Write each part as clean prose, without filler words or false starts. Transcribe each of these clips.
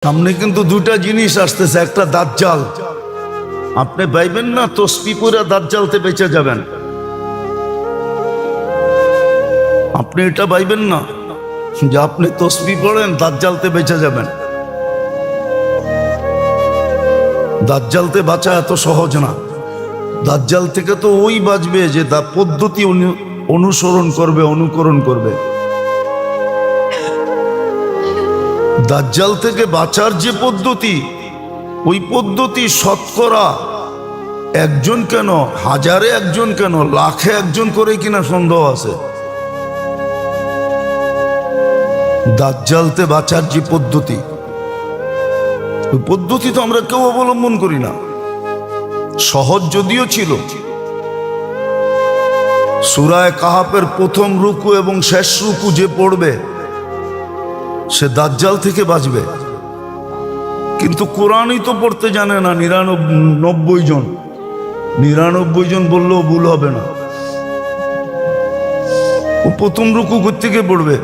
সামনে কিন্তু দুটা জিনিস আসতেছে, একটা দাজ্জাল। আপনি পাইবেন না তসবি পরে দাজ্জালতে বেঁচে যাবেন, আপনি এটা পাইবেন না যে আপনি তসবি পড়েন দাজ্জালতে বেঁচে যাবেন। দাজ্জালতে বাঁচা এত সহজ না। দাজ্জাল থেকে তো ওই বাঁচবে যে তার পদ্ধতি অনুসরণ করবে, অনুকরণ করবে। দাজ্জাল থেকে বাঁচার যে পদ্ধতি, ওই পদ্ধতি শতকরা একজন কেন, হাজারে একজন কেন, লাখে একজন করে কিনা সন্দেহ আছে। দাজ্জালতে বাঁচার যে পদ্ধতি, ওই পদ্ধতি তো আমরা কেউ অবলম্বন করি না। সহজ যদিও ছিল, সূরা কাহাফের প্রথম রুকু এবং শেষ রুকু যে পড়বে সে দাজ্জাল থেকে বাঁচবে, কিন্তু কোরআনই তো পড়তে জানে না 99 জন। 99 জন বললেও ভুল হবে না। ও প্রথম রুকু থেকে পড়বে।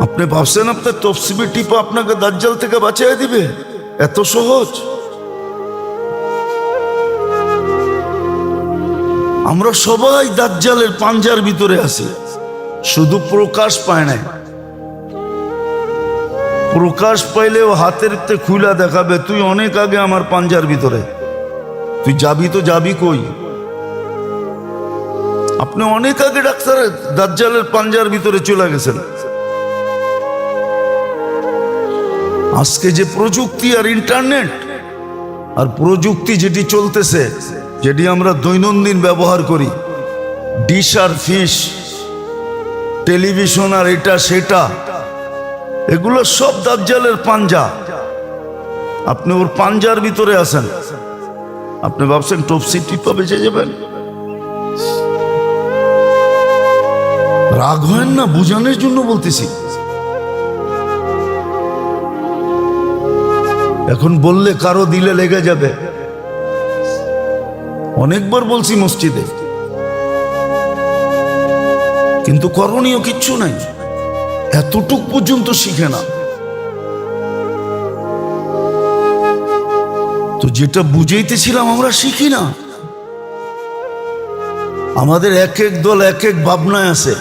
আপনি ভাবছেন আপনার তফসিবি টিপা আপনাকে দাজ্জাল থেকে বাঁচিয়ে দিবে? এত সহজ? আমরা সবাই দাজ্জালের পাঞ্জার ভিতরে আছি, শুধু প্রকাশ পায় নাই। প্রকাশ পাইলেও হাতের খুলা দেখাবে, তুই অনেক আগে আমার পাঞ্জার ভিতরে, তুই যাবি তো যাবি কই? আপনি অনেক আগে ডাক্তার দাজ্জালের পাঞ্জার ভিতরে চলে গেছেন। আজকে যে প্রযুক্তি আর ইন্টারনেট আর প্রযুক্তি যেটি চলতেছে, যেটি আমরা দৈনন্দিন ব্যবহার করি, ডিশ আর ফিশ, টেলিভিশন আর এটা সেটা, এগুলো সব দাজ্জালের পাঞ্জা। আপনি ওর পাঞ্জার ভিতরে আছেন, আপনি ভাবছেন টপসি টিপা বেঁচে যাবেন? রাগ হয় না, বুঝানোর জন্য বলতেছি। এখন বললে কারো দিলে লেগে যাবে। অনেকবার বলছি মসজিদে, কিন্তু করণীয় কিচ্ছু নাই। এতটুক পর্যন্ত শিখে না তো, যেটা বুঝাইতেছিলাম আমরা শিখি না। আমাদের এক এক দল এক এক ভাবনায় আছে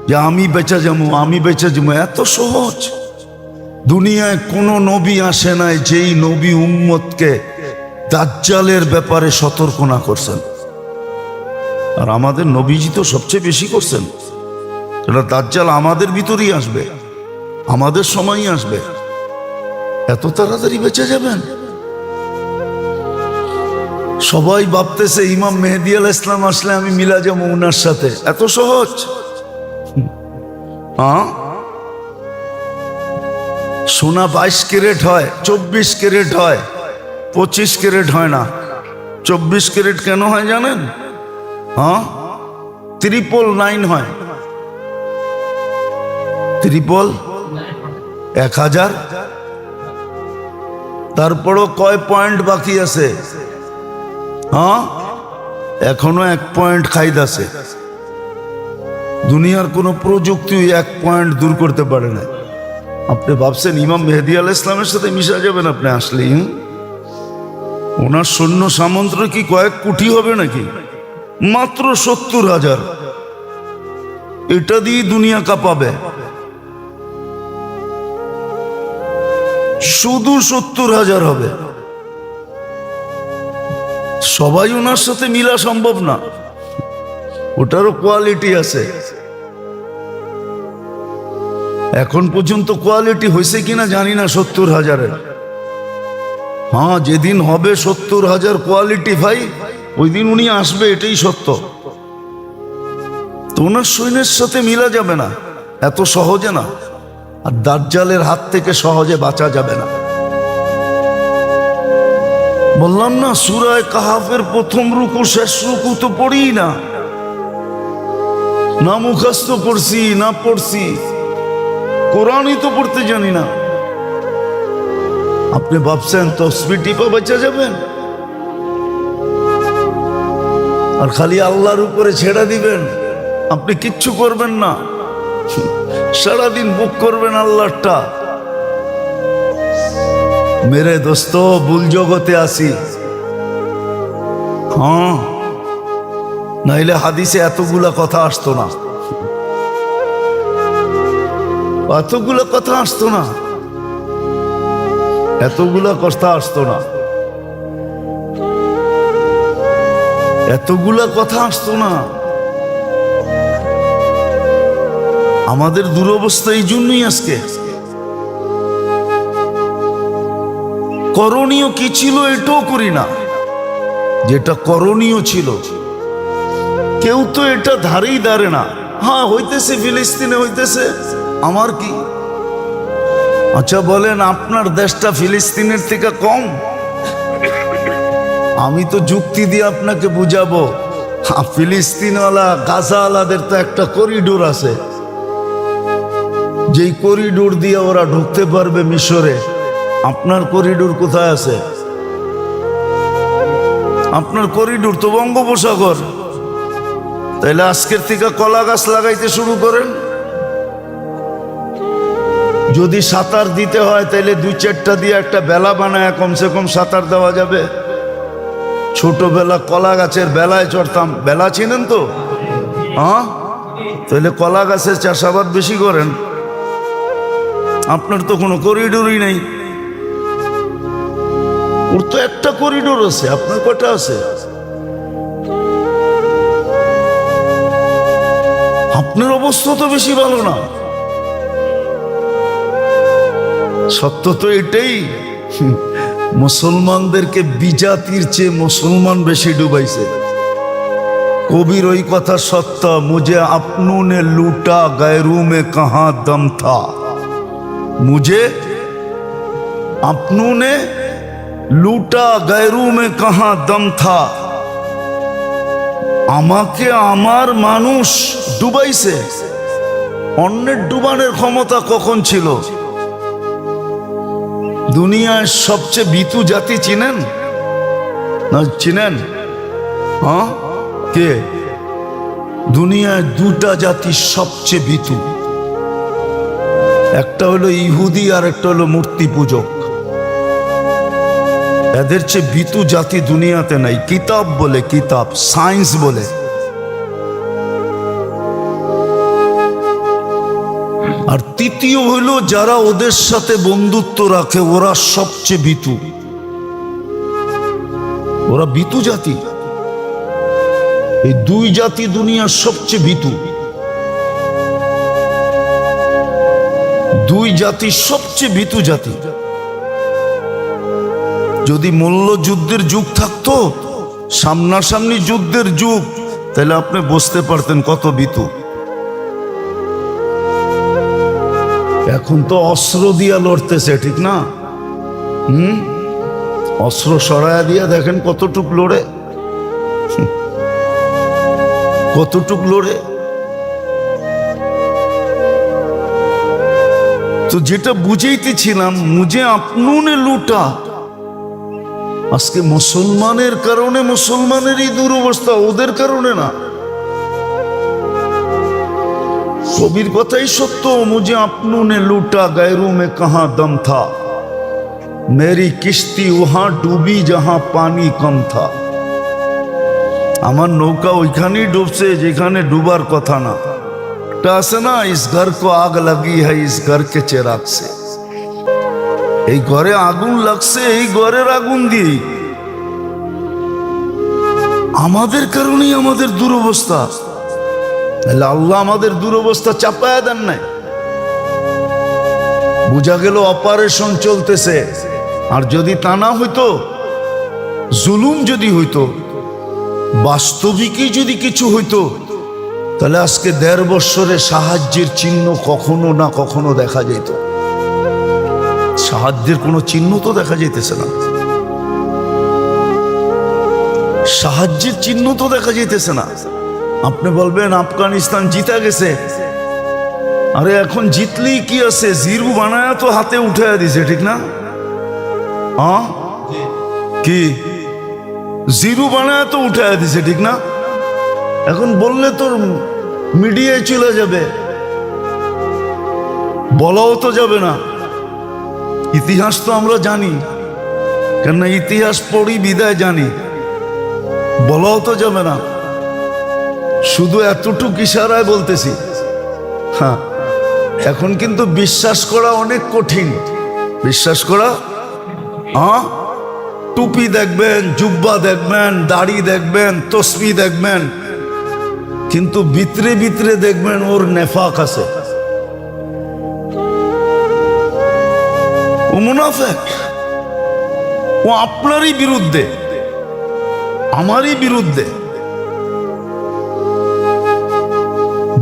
যে আমি বেঁচে যাবো, আমি বেঁচে যাবো। এত সহজ? দুনিয়ায় কোনো নবী আসে নাই যেই নবী উম্মতকে দাজ্জালের ব্যাপারে সতর্ক না করছেন। আর আমাদের নবীজি তো সবচেয়ে বেশি করছেন। এটা দাজ্জাল আমাদের ভিতরেই আসবে, আমাদের সময়ই আসবে। এত তাড়াতাড়ি বেঁচে যাবেন? সবাই ভাবতেছে ইমাম মেহেদী আলাইহিস সালাম আসলে আমি মিলা যাবো উনার সাথে। এত সহজ? সোনা 22 ক্যারেট হয়, 24 ক্যারেট হয়, 25 ক্যারেট হয় না। 24 ক্যারেট কেন হয় জানেন? 999 হয়। 1000। তারপরও কয় পয়েন্ট বাকি আছে? এখনো 1 পয়েন্ট খাইদ আছে। দুনিয়ার কোন প্রযুক্তি 1 পয়েন্ট দূর করতে পারে না। আপনি ভাবছেন ইমাম মেহেদী আলাইহিস সালামের সাথে মিশা যাবেন? আপনি আসলেই ওনার সৈন্য সামন্ত কি কয়েক কোটি হবে নাকি? মাত্র 70,000। এটা দিয়ে দুনিয়া কাঁপাবে। শুধু 70,000 হবে। সবাই ওনার সাথে মিলা সম্ভব না, ওটারও কোয়ালিটি আছে। এখন পর্যন্ত কোয়ালিটি হয়েছে কিনা জানি না 70,000-এর। যেদিন হবে 70,000 কোয়ালিটি ভাই, ওই দিন উনি আসবে, এটাই সত্য। তো ওনার সৈন্যের সাথে মিলা যাবে না, এত সহজে না। আর দাজ্জালের হাত থেকে সহজে বাঁচা যাবে না। বললাম না, সূরা কাহাফের প্রথম রুকু শেষ রুকু তো পড়ি না, না মুখস্থ করছি না পড়ছি, কোরআনই তো পড়তে জানি না। আপনি ভাবছেন তসবিহ টিপা বেঁচে যাবেন আর খালি আল্লাহর উপরে ছেড়ে দিবেন? আপনি কিচ্ছু করবেন না, সারাদিন বুক করবেন আল্লাহটা, মেরে দোস্ত ভুল জগতে আসি। হ্যাঁ, নাইলে হাদিসে এতগুলা কথা আসতো না, এতগুলা কথা আসতো না, এতগুলা কথা আসতো না, এতগুলা কথা আসতো না। আমাদের দুরবস্থা এই জন্যই আজকে। করণীয় কি ছিল এটাও করি না, যেটা করণীয় ছিল কেউ তো এটা ধারেই দাঁড়ে না। হ্যাঁ, হইতেছে ফিলিস্তিনে হইতেছে, আমার কি? আচ্ছা বলেন, আপনার দেশটা ফিলিস্তিনের থেকে কম? আমি তো যুক্তি দিয়ে আপনাকে বুঝাবো, ফিলিস্তিনওয়ালা গাজাওয়ালাদের তো একটা করিডোর আছে, যেই করিডোর দিয়ে ওরা ঢুকতে পারবে মিশরে। আপনার করিডোর কোথায় আছে? আপনার করিডোর তো বঙ্গোপসাগর। তাইলে আজকের থেকে কলা গাছ লাগাইতে শুরু করেন। যদি সাঁতার দিতে হয় তাইলে 2-4টা দিয়ে একটা বেলা বানায় কমসে কম সাঁতার দেওয়া যাবে। ছোটবেলা কলা গাছের বেলায় চড়তাম, বেলা চিনেন তো? হ্যাঁ, তাহলে কলা গাছের চাষাবাদ বেশি করেন। আপনার তো কোনো করিডোরই নেই। ওর তো একটা করিডোর আছে, আপনার কয়টা আছে? আপনার অবস্থা তো বেশি ভালো না। সত্য তো এটাই, মুসলমানদেরকে বিজাতির চেয়ে মুসলমান বেশি ডুবাইছে। কবির ওই কথা সত্য, মুঝে আপনু নে লুটা গैरू में कहां दम था, मुझे अपनों ने लूटा गैरू में कहां दम था। আমাকে আমার মানুষ ডুবাইছে, অন্যের ডুবানোর ক্ষমতা কখন ছিল? দুনিয়ার সবচেয়ে ভীতু জাতি চিনেন না? চিনেন? হ্যাঁ, কে? দুনিয়ায় 2টা জাতি সবচেয়ে ভীতু, একটা হলো ইহুদি আর একটা হলো মূর্তি পূজক। এদের চেয়ে ভীতু জাতি দুনিয়াতে নাই। কিতাব বলে, কিতাব, সায়েন্স বলে। আর তৃতীয় হইল যারা ওদের সাথে বন্ধুত্ব রাখে, ওরা সবচেয়ে ভীতু। ওরা ভীতু জাতি। এই 2 জাতি দুনিয়ার সবচেয়ে ভীতু। 2 জাতি সবচেয়ে ভীতু জাতি। যদি মল্লযুদ্ধের যুগ থাকতো, সামনাসামনি যুদ্ধের যুগ, তাহলে আপনি বুঝতে পারতেন কত ভীতু। এখন তো অস্ত্র দিয়া লড়তেছে, ঠিক না? অস্ত্র সরায়া দিয়া দেখেন কতটুক লড়ে, কতটুক লড়ে। তো যেটা বুঝাইতেছিলাম, মুঝে আপনু নে লুটা। আজকে মুসলমানের কারণে মুসলমানেরই দুরবস্থা, ওদের কারণে না। কবির কথাই সত্য, মুঝে আপনু নে লুটা গैरू में कहां दम था, मेरी किश्ती वहां डूबी जहां पानी कम था। আমার নৌকা ওইখানেই ডুবছে যেখানে ডুবার কথা না। এটা আছে না, ইস ঘর কো আগ লাগি হ্যায় ইস ঘর কে চেরাগ সে। এই ঘরে আগুন লাগছে এই ঘরের আগুন দিয়ে। আমাদের কারণেই আমাদের দুরবস্থা। আল্লাহ আমাদের দুরবস্থা চাপায়া দেন নাই। বুঝা গেল অপারেশন চলতেছে। আর যদি তা না হইতো, জুলুম যদি হইতো, বাস্তবিকই যদি কিছু হইতো, তাহলে আজকে 1.5 বছরে সাহায্যের চিহ্ন কখনো না কখনো দেখা যেত। সাহায্যের কোনো চিহ্ন তো দেখা যাইতেছে না। সাহায্যের চিহ্ন তো দেখা যাইতেছে না। আপনি বলবেন আফগানিস্তান জিতা গেছে। আরে এখন জিতলেই কি আছে, জিরু বানায়া তো হাতে উঠাইয়া দিছে, ঠিক না? হ্যাঁ, কি জিরু বানায়া তো উঠাইয়া দিছে, ঠিক না? এখন বললে তোর মিডিয়ায় চলে যাবে, বলাও তো যাবে না। ইতিহাস তো আমরা জানি। কেন ইতিহাস পড়ি বিদায় জানি, বলাও তো যাবে না, শুধু এতটুকু ইশারায় বলতেছি। হ্যাঁ, এখন কিন্তু বিশ্বাস করা অনেক কঠিন। বিশ্বাস করা, হ্যাঁ, টুপি দেখবেন, জুব্বা দেখবেন, দাড়ি দেখবেন, তসবি দেখবেন, কিন্তু ভিতরে ভিতরে দেখবেন ওর নেফাক আছে, ও মুনাফিক, ও আপনারই বিরুদ্ধে, আমারই বিরুদ্ধে।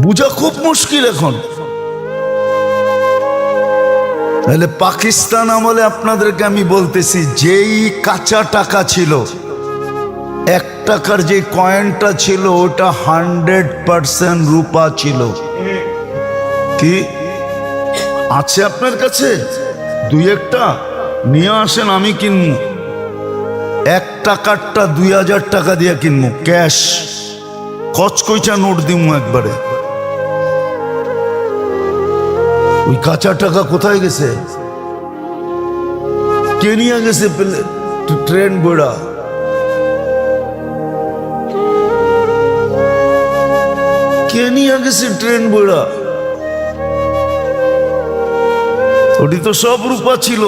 বুঝা খুব মুশকিল এখন। তাহলে পাকিস্তান আমলে আপনাদেরকে আমি বলতেছি, যেই কাঁচা টাকা ছিল, 1 টাকার যে কয়েনটা ছিল ওটা 100% রূপা ছিল। কি আছে আপনার কাছে? 2-1টা নিয়ে আসেন, আমি কিনবো। 1 টাকারটা 2000 টাকা দিয়ে কিনবো, ক্যাশ, কচকইচা নোট দিমু একবারে। ওই কাঁচা টাকা কোথায় গেছে? কে নিয়ে গেছে? ট্রেন বইড়া। কে নিয়ে গেছে ট্রেন বইড়া? ওটি তো সব রূপা ছিল,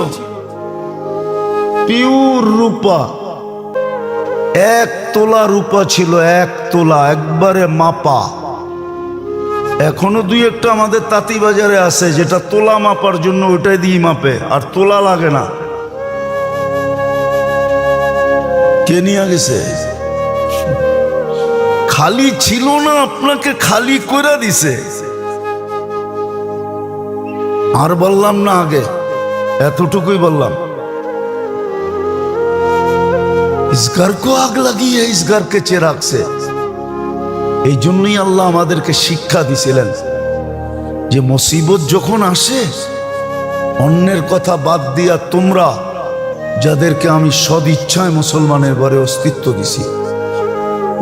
পিওর রূপা। 1 তোলা রূপা ছিল, 1 তোলা, একবারে মাপা। এখনো 2-1টা আমাদের তাঁতি বাজারে আছে, যেটা তোলা মাপার জন্য ওইটাই দিয়ে মাপে, আর তোলা লাগে না। কে নিয়ে গেছে? খালি ছিল না, আপনাকে খালি করে দিছে। আর বললাম না, আগে এতটুকুই বললাম। इस घर को आग लगी है, इस घर के चिराग से। এই জন্যই আল্লাহ আমাদেরকে শিক্ষা দিছিলেন যে মুসিবত যখন আসে, অন্যের কথা বাদ দিয়া তোমরা যাদেরকে আমি সদিচ্ছায় মুসলমানের ঘরে অস্তিত্ব দিছি,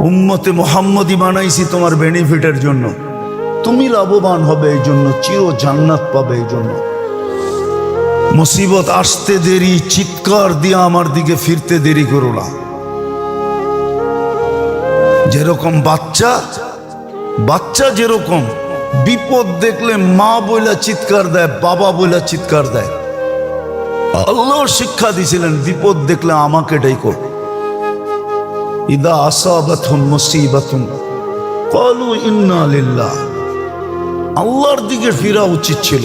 উম্মতে মুহাম্মদী বানাইছি তোমার বেনিফিটের জন্য, তুমি লাভবান হবে এই জন্য, চির জান্নাত পাবে এই জন্য। মুসিবত আসতে দেরি, চিৎকার দিয়া আমার দিকে ফিরতে দেরি করো না। যেরকম বাচ্চা যেরকম বিপদ দেখলে মা বইলা চিৎকার দেয়, বাবা বইলা চিৎকার দেয়, আল্লাহ শিক্ষা দিছিলেন বিপদ দেখলে আমাকে ডাইকো। ইদা আসাবাতহুম মুসিবাতুন ক্বালু ইন্না লিল্লাহ। আল্লাহর দিকে ফিরা উচিত ছিল।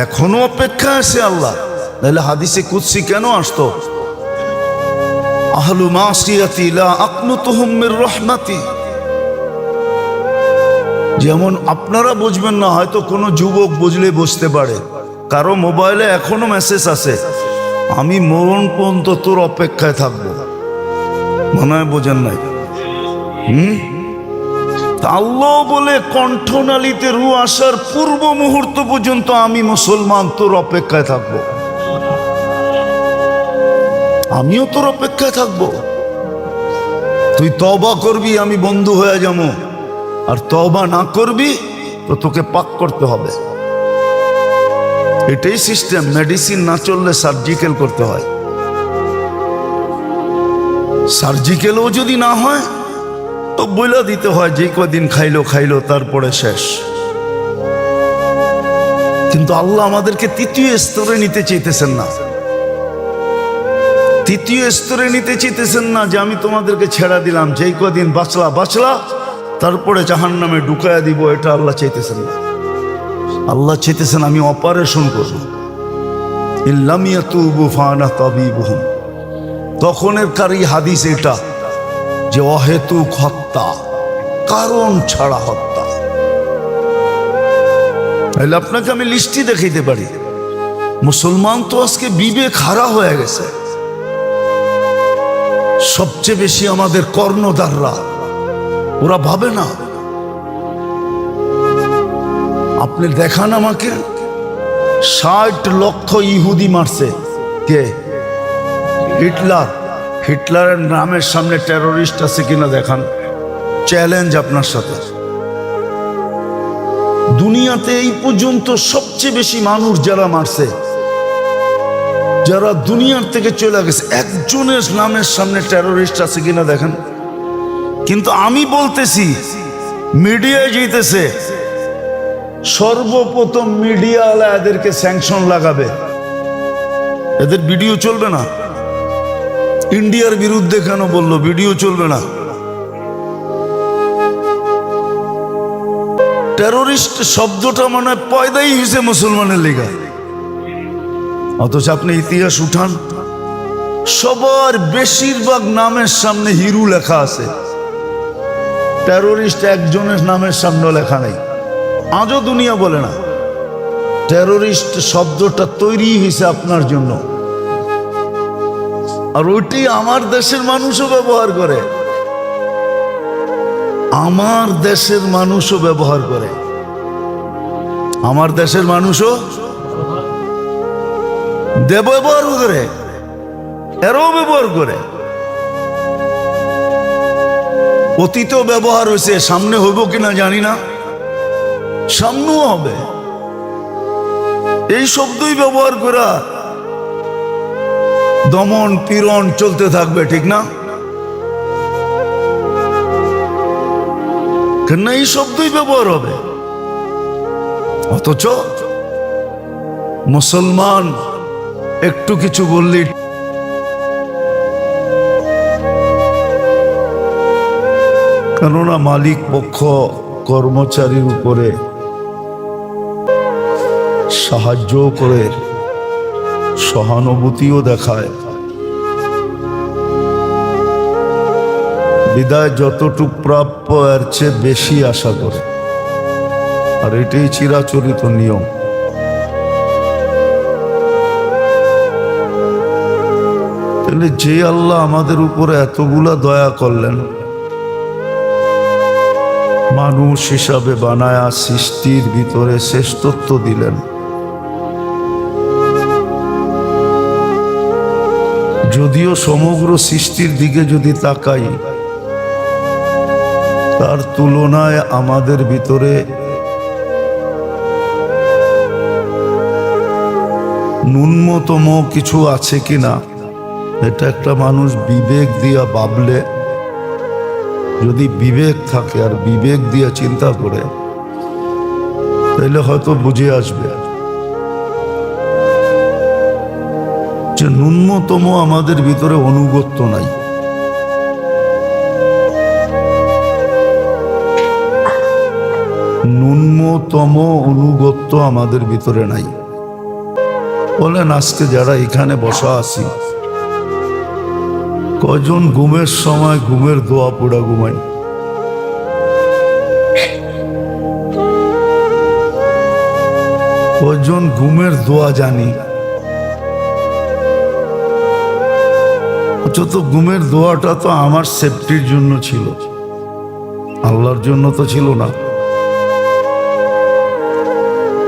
এখনো অপেক্ষা আছে আল্লাহ, তাহলে হাদিসে কুদসি কেন আসতো? আহলু মাসিয়াতি লা আকনুতুহুম মির রাহমাতি। যেমন আপনারা বুঝবেন না, হয়তো কোনো যুবক বুঝলে বুঝতে পারে, কারো মোবাইলে এখনো মেসেজ আছে, আমি মরণ পর্যন্ত তোর অপেক্ষায় থাকবো। মনে হয় বোঝেন নাই? আল্লাহ বলে কণ্ঠনালীতে রু আসার পূর্ব মুহূর্ত পর্যন্ত আমি মুসলমান, তোর অপেক্ষায় থাকবো। আমিও তোর অপেক্ষায় থাকবো। তুই তওবা করবি, আমি বন্ধু হয়ে যাবো, আর তওবা না করবি তো তোকে পাক করতে হবে। এটাই সিস্টেম। মেডিসিন না চললে সার্জিক্যাল করতে হয়। সার্জিক্যালও যদি না হয় তো বইলা দিতে হয়, যে কদিন খাইলো তারপরে শেষ। কিন্তু আল্লাহ আমাদেরকে তৃতীয় স্তরে নিতে চাইতেছেন না। তৃতীয় স্তরে নিতে চাইতেছেন না যে আমি তোমাদেরকে ছেড়া দিলাম, যেই কদিন বাঁচলা তারপরে জাহান্নামে ঢুকায়া দিব। এটা আল্লাহ চাইতেছেন না। আল্লাহ চাইতেছেন আমি অপারেশন করব। ইল্লাম ইয়াতুবু ফানা তাবিবুহুম। তখনের কারি হাদিস এটা যে অহেতুক হত্যা, কারণ ছাড়া হত্যা। তাহলে আপনাকে আমি লিস্টই দেখাইতে পারি। মুসলমান তো আজকে বিবেক হারা হয়ে গেছে। সবচেয়ে বেশি আমাদের কর্ণধাররা, ওরা ভাবে না। আপনি দেখান আমাকে 60 লক্ষ ইহুদি মারছে কে? হিটলারের নামের সামনে টেরোরিস্ট আছে কিনা দেখান। চ্যালেঞ্জ আপনার সাথে। দুনিয়াতে এই পর্যন্ত সবচেয়ে বেশি মানুষ যারা মারছে যারা দুনিয়ার থেকে চলে গেছে, একজনের নামের সামনে টেরোরিস্ট আছে কিনা দেখেন। কিন্তু আমি বলতেছি, মিডিয়ায় যেতেছে, সর্বপ্রথম মিডিয়াওয়ালা এদেরকে স্যাংশন লাগাবে, এদের ভিডিও চলবে না। ইন্ডিয়ার বিরুদ্ধে কেন বললো ভিডিও চলবে না? টেরোরিস্ট শব্দটা মানে পয়দাই হয়েছে মুসলমানের লেগা, অথচ আপনি ইতিহাস উঠান, সবার বেশিরভাগ নামের সামনে হিরু লেখা আছে, টেরোরিস্ট একজনের নামের সামনে লেখা নেই। আজও দুনিয়া বলে না। টেরোরিস্ট শব্দটা তৈরি হয়েছে আপনার জন্য, আর ওইটি আমার দেশের মানুষও ব্যবহার করে, আমার দেশের মানুষও ব্যবহার করে, আমার দেশের মানুষও ব্যবহার করে, এরাও ব্যবহার করে। অতীতেও ব্যবহার হয়েছে, সামনে হইব কিনা জানি না, সামনেও হবে। এই শব্দই ব্যবহার করা দমন পীড়ন চলতে থাকবে, ঠিক না? কেন এই শব্দই ব্যবহার হবে। অথচ মুসলমান একটু কিছু বললি কেননা মালিক পক্ষ কর্মচারীর উপরে সাহায্য করে, সহানুভূতিও দেখায়, বিদায় যতটুক প্রাপ্য এর চেয়ে বেশি আশা করে, আর এটাই চিরাচরিত নিয়ম। তাহলে যে আল্লাহ আমাদের উপরে এতগুলা দয়া করলেন, মানুষ হিসাবে বানায়া সৃষ্টির ভিতরে শ্রেষ্ঠত্ব দিলেন, যদিও সমগ্র সৃষ্টির দিকে যদি তাকাই, তার তুলনায় আমাদের ভিতরে ন্যূনতম কিছু আছে কিনা, এটা একটা মানুষ বিবেক দিয়া ভাবলে, যদি বিবেক থাকে আর বিবেক দিয়া চিন্তা করে, তাহলে হয়তো বুঝে আসবে যে ন্যূনতম আমাদের ভিতরে অনুগত্য নাই। ন্যূনতম অনুগত্য আমাদের ভিতরে নাই। বলেন আজকে যারা এখানে বসা আছি, কজন ঘুমের সময় ঘুমের দোয়া পড়া ঘুমাই? কজন ঘুমের দোয়া জানি? অথচ ঘুমের দোয়াটা তো আমার সেফটির জন্য ছিল, আল্লাহর জন্য তো ছিল না।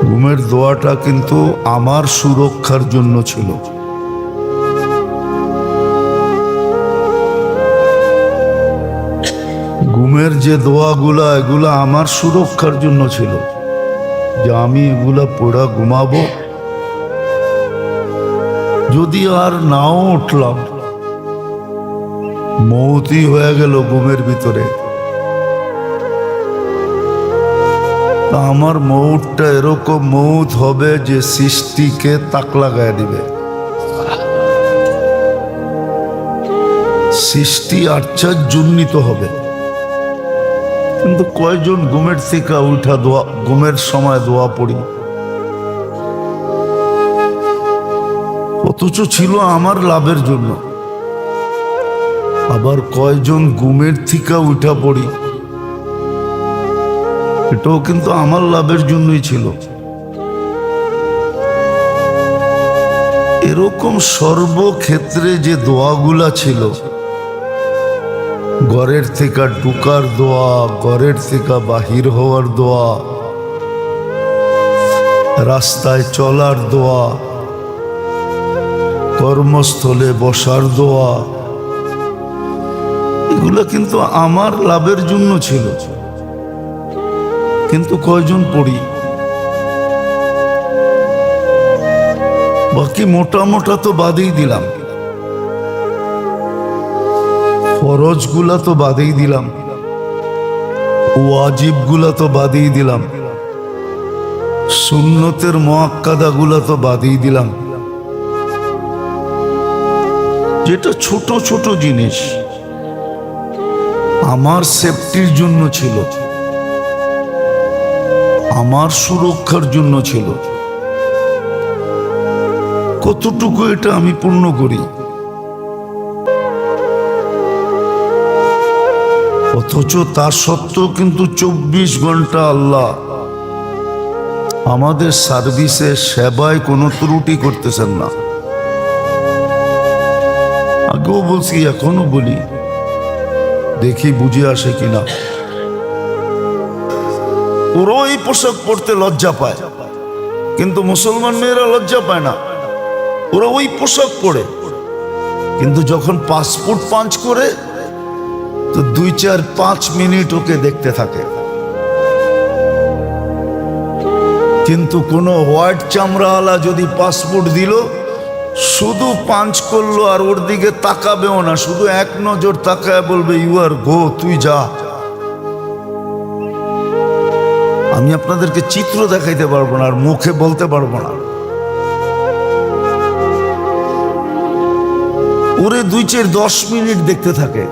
ঘুমের দোয়াটা কিন্তু আমার সুরক্ষার জন্য ছিল। ঘুমের যে দোয়াগুলা, এগুলা আমার সুরক্ষার জন্য ছিল, যে আমি এগুলা পড়া ঘুমাবো, যদি আর নাও উঠলাম, মৌতই হয়ে গেল ঘুমের ভিতরে, আমার মৌতটা এরকম মৌত হবে যে সৃষ্টিকে তাক লাগায় দিবে, সৃষ্টি আশ্চর্যান্বিত হবে। কিন্তু কয়জন ঘুমের থেকে উঠা দোয়া, ঘুমের সময় দোয়া পড়ি? অথচ ছিল আমার লাভের জন্য। আবার কয়জন ঘুমের থেকে উঠা পড়ি, এটাও কিন্তু আমার লাভের জন্যই ছিল। এরকম সর্বক্ষেত্রে যে দোয়াগুলা ছিল, ঘরের থেকে ঢুকার দোয়া, ঘরের থেকে বাহির হওয়ার দোয়া, রাস্তায় চলার দোয়া, কর্মস্থলে বসার দোয়া, এগুলো কিন্তু আমার লাভের জন্য ছিল। কিন্তু কয়জন পড়ি? বাকি মোটা মোটা তো বাদেই দিলাম, ফরজ গুলা তো বাদেই দিলাম, ওয়াজিব গুলা তো বাদেই দিলাম, সুন্নতের মুআক্কাদা গুলা তো বাদেই দিলাম। যেটা ছোট ছোট জিনিস আমার সেফটির জন্য ছিল, আমার সুরক্ষার জন্য ছিল, কতটুকু এটা আমি পূর্ণ করি। অথচ তার সত্ত্বেও কিন্তু 24 ঘন্টা আল্লাহ আমাদের সার্ভিসে সেবায় কোনো ত্রুটি করতেছেন না। আগেও বলছি, এখনো বলি, দেখি বুঝে আসে কিনা। ওরা এই পোশাক পরতে লজ্জা পায়, কিন্তু মুসলমান মেয়েরা লজ্জা পায় না। ওরা ওই পোশাক পরে, কিন্তু যখন পাসপোর্ট পাঞ্চ করে তো 2-4-5 মিনিট ওকে দেখতে থাকে। কিন্তু কোনো হোয়াইট চামড়াওয়ালা যদি পাসপোর্ট দিল, শুধু পাঞ্চ করলো আর ওর দিকে তাকাবেও না, শুধু এক নজর তাকায় বলবে ইউ আর গো, তুই যা। আমি আপনাদেরকে চিত্র দেখাইতে পারবো না আর মুখে বলতে পারবো না। ওরে 2-4-10 মিনিট দেখতে থাকে,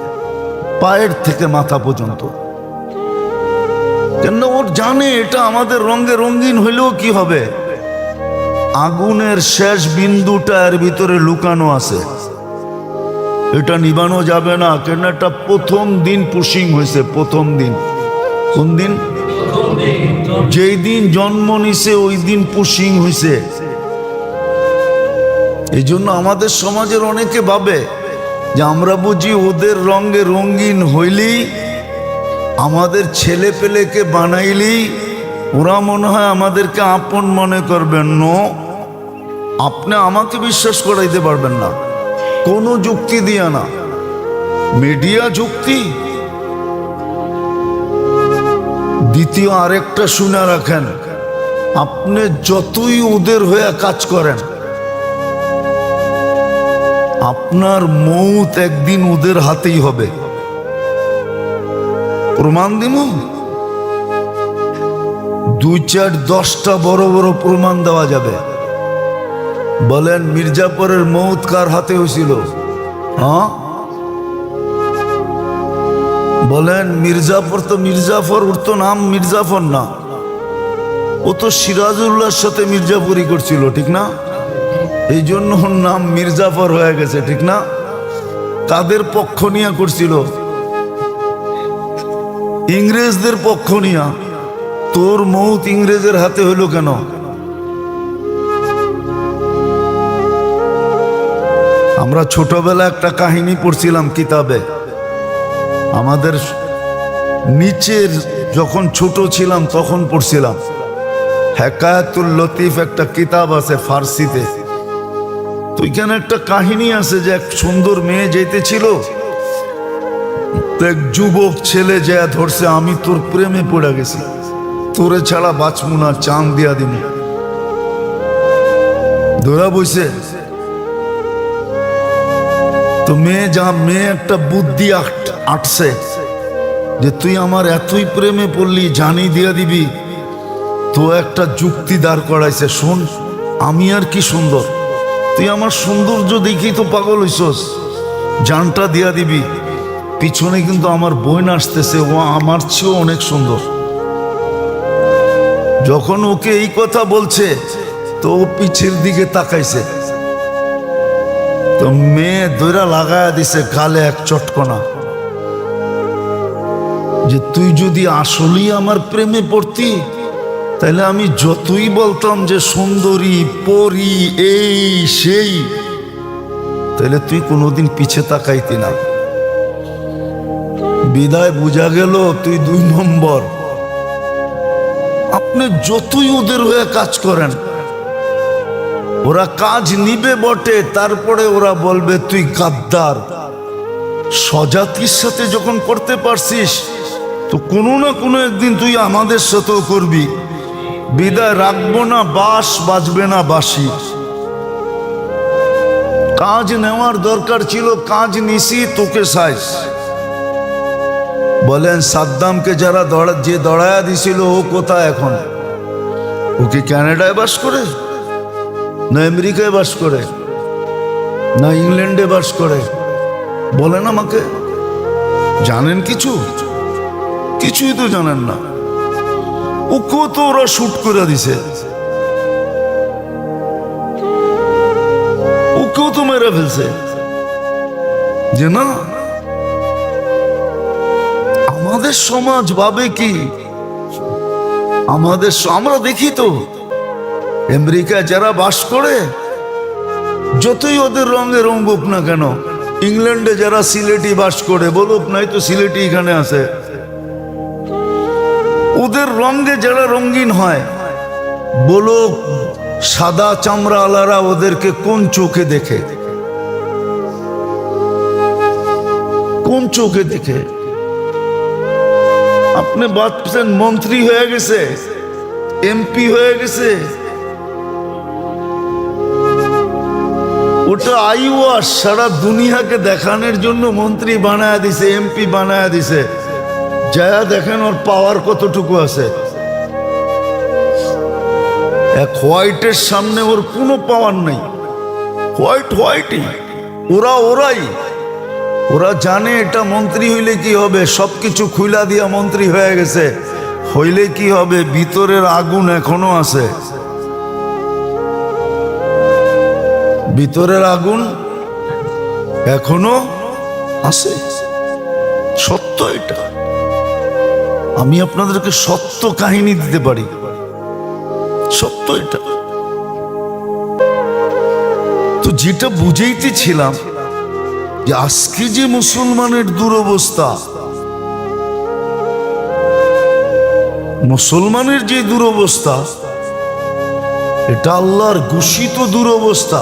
পায়ের থেকে মাথা পর্যন্ত। কেন? ওর জানে এটা আমাদের রঙে রঙিন হইলেও কি হবে, আগুনের শেষ বিন্দুটা এর ভিতরে লুকানো আছে, এটা নিবানো যাবে না। কেন? এটা প্রথম দিন পুশিং হয়েছে, প্রথম দিন। কোন দিন? যেই দিন জন্ম নিছে ওই দিন পুশিং হয়েছে। এই জন্য আমাদের সমাজের অনেকে ভাবে যে আমরা বুঝি ওদের রঙে রঙিন হইলেই, আমাদের ছেলে পেলেকে বানাইলেই ওরা মনে হয় আমাদেরকে আপন মনে করবেন। নো, আপনি আমাকে বিশ্বাস করাইতে পারবেন না কোনো যুক্তি দিয়া না, মিডিয়া যুক্তি। দ্বিতীয় আরেকটা শুনে রাখেন, আপনি যতই ওদের হয়ে কাজ করেন, আপনার মৌত একদিন ওদের হাতেই হবে। প্রমাণ দিব, 2-4-10টা বড় বড় প্রমাণ দেওয়া যাবে। বলেন মির্জাপুরের মৌত কার হাতে হয়েছিল? হ্যাঁ বলেন। মির্জাফর তো মির্জাফর, ওর তো নাম মির্জাফর না, ও তো সিরাজউল্লাহর সাথে মির্জাপুরি করছিল, ঠিক না? এই জন্য ওর নাম মির্জাফর হয়ে গেছে, ঠিক না? কাদের পক্ষ নিয়ে করছিল? ইংরেজদের পক্ষ নিয়া। তোর মৌত ইংরেজের হাতে হইল কেন? আমরা ছোটবেলা একটা কাহিনী পড়ছিলাম কিতাবে, আমাদের নিচের যখন ছোট ছিলাম তখন পড়ছিলাম। হেকায়াতুল লতিফ একটা কিতাব আছে ফার্সিতে। তো এখানে একটা কাহিনী আছে যে এক সুন্দর মেয়ে যেতেছিল, এক যুবক ছেলে যা ধরছে, আমি তোর প্রেমে পড়ে গেছি, তোরে ছাড়া বাঁচবো না, চাঁদ দিয়া দিন। ধরা বইছে তো মেয়ে একটা বুদ্ধি আটছে যে তুই আমার এতই প্রেমে পড়লি, জানি দিয়া দিবি। তো একটা যুক্তি দাঁড় করাইছে, শোন আমি আর কি সুন্দর, তুই আমার সৌন্দর্য দেখেই তো পাগল হইছস, জানটা দিয়া দিবি। পিছনে কিন্তু আমার বোন আসতেছে, ও আমার চেয়েও অনেক সুন্দর। যখন ওকে এই কথা বলছে তো ও পিছের দিকে তাকাইছে, তো মেয়ে দইরা লাগায়া দিছে গালে এক চটকনা, যে তুই যদি আসলেই আমার প্রেমে পড়তি, তাহলে আমি যতই বলতাম যে সুন্দরী পরি এই সেই, তাহলে তুই কোনোদিন পিছে তাকাইতি না। বিদায় বুঝা গেল তুই 2 নম্বর। আপনি যতই ওদের হয়ে কাজ করেন, ওরা কাজ নিবে বটে, তারপরে ওরা বলবে তুই গাদ্দার। স্বজাতির সাথে যখন করতে পারছিস, তো কোনো না কোনো একদিন তুই আমাদের সাথেও করবি। বিদায় রাখবো না বাঁশ, বাজবে না বাঁশি। কাজ নেওয়ার দরকার ছিল, কাজ নিছি, তোকে সাইজ। বলেন সাদ্দামকে যারা যে দড়ায়া দিছিল ও কোথায় এখন? ও কি কানাডায় বাস করে, না আমেরিকায় বাস করে, না ইংল্যান্ডে বাস করে? বলেন আমাকে, জানেন কিছু? কিছুই তো জানেন না। ওকেও তো ওরা শুট করে দিছে, ওকেও তো মেরে ফেলছে। যে না, আমাদের সমাজ ভাবে কি, আমরা দেখি তো আমেরিকায় যারা বাস করে, যতই ওদের রঙে রঙুক না কেন, ইংল্যান্ডে যারা সিলেটি বাস করে বলুক, নাই তো সিলেটি এখানে আছে, ওদের রঙে যারা রঙিন হয় বলুক, সাদা চামড়া আলারা ওদেরকে কোন চোখে দেখে, কোন চোখে দেখে? আপনি ভাবছেন মন্ত্রী হয়ে গেছে, এমপি হয়ে গেছে, ওটা আইওয়াস সারা দুনিয়াকে দেখানোর জন্য মন্ত্রী বানায় দিছে, এমপি বানায় দিছে। যা দেখেন ওর পাওয়ার কতটুকু আছে। এক হোয়াইটের সামনে ওর কোনো পাওয়ার নেই। হোয়াইটই, ওরা জানে এটা মন্ত্রী হইলে কি হবে, সবকিছু খুইলা দিয়া মন্ত্রী হয়ে গেছে, হইলে কি হবে, ভিতরের আগুন এখনো আছে, ভিতরের আগুন এখনো আছে। সত্য এটা, আমি আপনাদেরকে সত্য কাহিনী দিতে পারি, সত্য এটা। তো যেটা বুঝাইতেছিলাম যে আজকে যে মুসলমানের দুরবস্থা, মুসলমানের যে দুরবস্থা, এটা আল্লাহর ঘোষিত দুরবস্থা।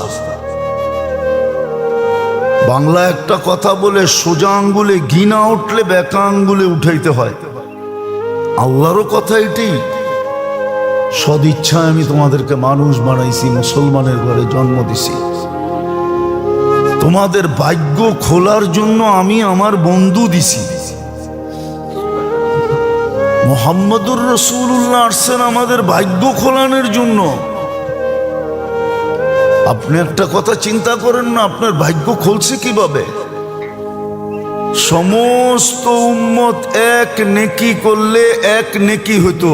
বাংলা একটা কথা বলে, সোজা আঙ্গুলে ঘি না উঠলে বেকা আঙ্গুলে উঠাইতে হয়। আল্লাহরও কথা এটি, সদিচ্ছায় আমি তোমাদেরকে মানুষ বানাইছি, মুসলমানের ঘরে জন্ম দিছি, তোমাদের ভাগ্য খোলার জন্য আমি আমার বন্ধু দিছি। মুহাম্মদুর রাসূলুল্লাহ আসছেন আমাদের ভাগ্য খোলানোর জন্য। আপনি একটা কথা চিন্তা করেন না, আপনার ভাগ্য খুলছে কিভাবে? সমস্ত উম্মত এক নেকি করলে এক নেকি হইতো,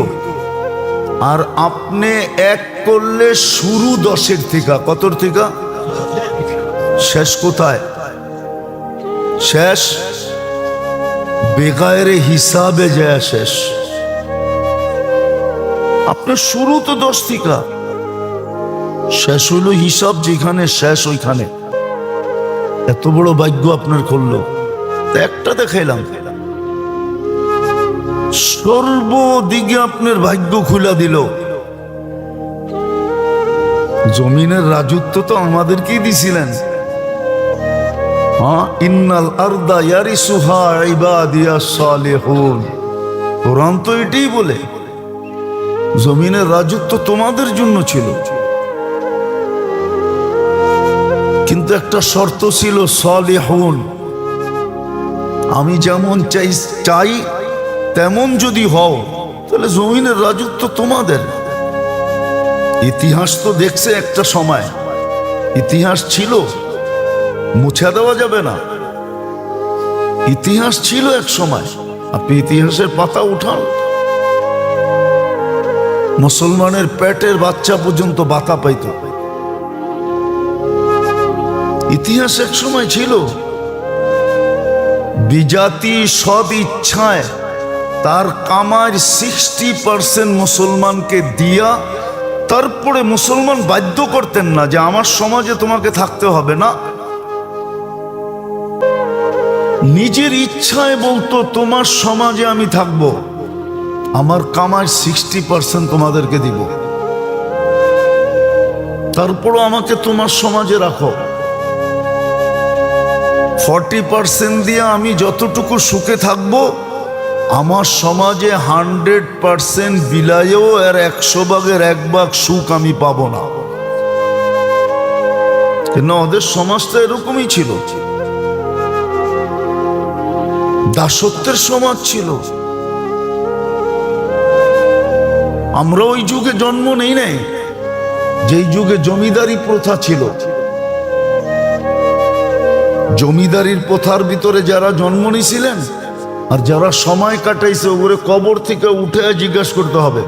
আর আপনি এক করলে শুরু 10-এর থেকে, কতর থেকে শেষ কোথায়? শেষ বেগায়ের হিসাবে যায় শেষ। আপনার শুরু তো 10 থেকে, শেষ হইল হিসাব যেখানে শেষ ওইখানে। এত বড় ভাগ্য আপনার করলো, একটা দেখাইলাম, সর্বদিকে আপনার ভাগ্য খুলে দিল। জমিনের রাজত্ব তো আমাদেরকেই দিছিলেন। ইন্নাল আরদা ইয়ারিসুহা ইবাদিয়াস সালিহুন, কোরআন তো এটাই বলে, জমিনের রাজত্ব তোমাদের জন্য ছিল, কিন্তু একটা শর্ত ছিল, সালিহুন, আমি যেমন চাই তেমন যদি হও তাহলে জমিনের রাজত্ব তোমাদের। ইতিহাস তো দেখছে একটা সময়, ইতিহাস ছিল, মুছে দেওয়া যাবে না, ইতিহাস ছিল এক সময়। আপনি ইতিহাসের পাতা উঠান, মুসলমানের পেটের বাচ্চা পর্যন্ত বাতা পাইত। ইতিহাস এক সময় ছিল। বিজাতি সদ ইচ্ছায় তার কামার 60% মুসলমানকে দিয়া, তারপরে মুসলমান বাধ্য করতেন না যে আমার সমাজে তোমাকে থাকতে হবে না, নিজের ইচ্ছায় বলতো তোমার সমাজে আমি থাকব, আমার কামার 60% তোমাদেরকে দিব, তারপরও আমাকে তোমার সমাজে রাখো। 40% দিয়ে আমি যতটুকু সুখে থাকবো, আমার সমাজে 100% বিলাইও এর 100 ভাগের 1 ভাগ সুখ আমি পাবো না। কিন্তু ওদের সমাজটা এরকমই ছিল, দাসত্বের সমাজ ছিল। আমরা ওই যুগে জন্ম নেই নাই যেই যুগে জমিদারি প্রথা ছিল। জমিদারির প্রথার ভিতরে যারা জন্ম নিয়েছিলেন আর যারা সময় কাটাইছে, ওগুলো কবর থেকে উঠে জিজ্ঞাসা করতে হবে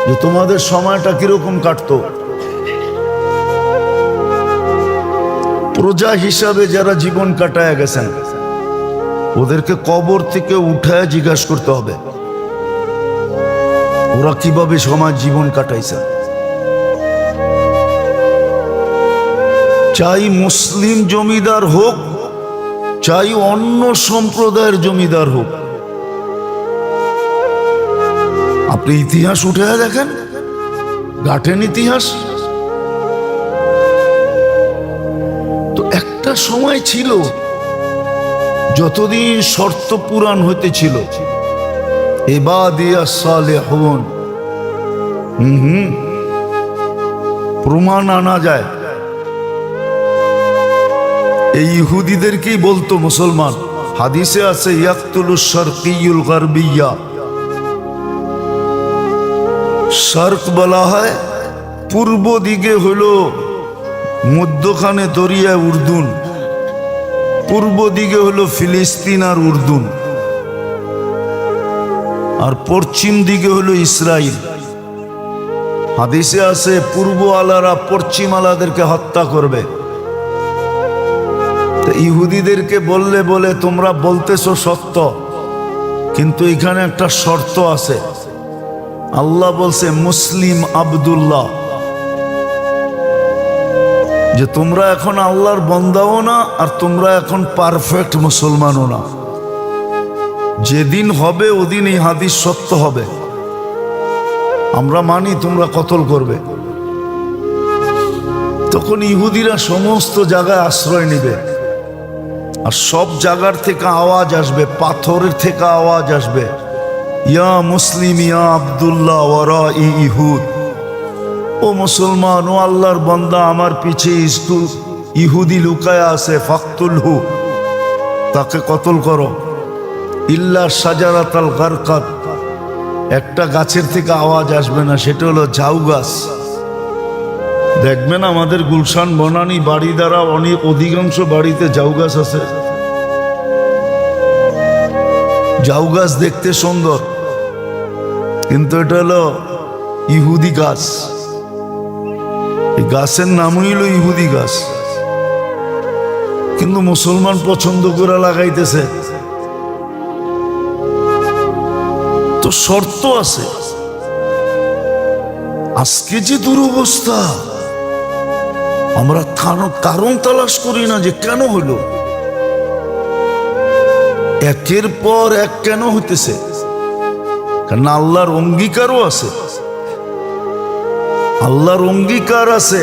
যে তোমাদের সময়টা কিরকম কাটতো। প্রজা হিসাবে যারা জীবন কাটায় গেছেন, ওদেরকে কবর থেকে উঠে জিজ্ঞাসা করতে হবে ওরা কিভাবে সমাজ জীবন কাটাইছে। চাই মুসলিম জমিদার হোক, চাই অন্য সম্প্রদায়ের জমিদার হোক, আপনি ইতিহাস উঠে দেখেন, গাঠেন ইতিহাস। তো একটা সময় ছিল যতদিন শর্ত পূরণ হইতেছিল, ইবাদিয়াস সালেহুন, প্রমাণ আনা যায়। এই ইহুদিদেরকেই বলতো মুসলমান, হাদিসে আছে ইয়াকতুলুশ শারকিয়ুল গারবিয়্যা। শারক বলা হয় পূর্ব দিকে হলো মধ্যখানে দরিয়া উর্দুন, পূর্ব দিকে হলো ফিলিস্তিন আর উর্দুন, আর পশ্চিম দিকে হলো ইসরায়েল। হাদিসে আছে পূর্ব আলারা পশ্চিম আলাদেরকে হত্যা করবে। ইহুদিদেরকে বললে বলে তোমরা বলতেছো সত্য, কিন্তু এখানে একটা শর্ত আছে। আল্লাহ বলছে মুসলিম আব্দুল্লাহ, যে তোমরা এখন আল্লাহর বান্দাও না আর তোমরা এখন পারফেক্ট মুসলমানও না। যেদিন হবে ওদিন এই হাদিস সত্য হবে। আমরা মানি তোমরা কতল করবে। তখন ইহুদিরা সমস্ত জায়গায় আশ্রয় নিবে, আর সব জায়গার থেকে আওয়াজ আসবে, পাথরের থেকে আওয়াজ আসবে, ইয়া মুসলিম ইয়া আব্দুল্লাহ ওয়ারা ইহুদ। ও মুসলমান, ও আল্লাহর বান্দা, আমার পিছে ইহুদি লুকায়া আছে, ফাকতুলহু, তাকে কতল করো। ইল্লা শাজারাতাল গারকাত, একটা গাছের থেকে আওয়াজ আসবে না, সেটা হলো ঝাউ গাছ। দেখবেন আমাদের গুলশান বনানী বাড়ি দ্বারা অনেক অধিকাংশ বাড়িতে ঝাউ গাছ আছে। ঝাউ গাছ দেখতে সুন্দর, কিন্তু এটা হলো ইহুদি গাছ। এই গাছের নামই হলো ইহুদি গাছ, কিন্তু মুসলমান পছন্দ করে লাগাইতেছে। তো শর্ত আছে। আজকে যে দুরবস্থা, আমরা কারণ তালাশ করি না যে কেন হইল, একের পর এক কেন হইতেছে। কারণ আল্লাহর অঙ্গীকারও আছে, আল্লাহর অঙ্গীকার আছে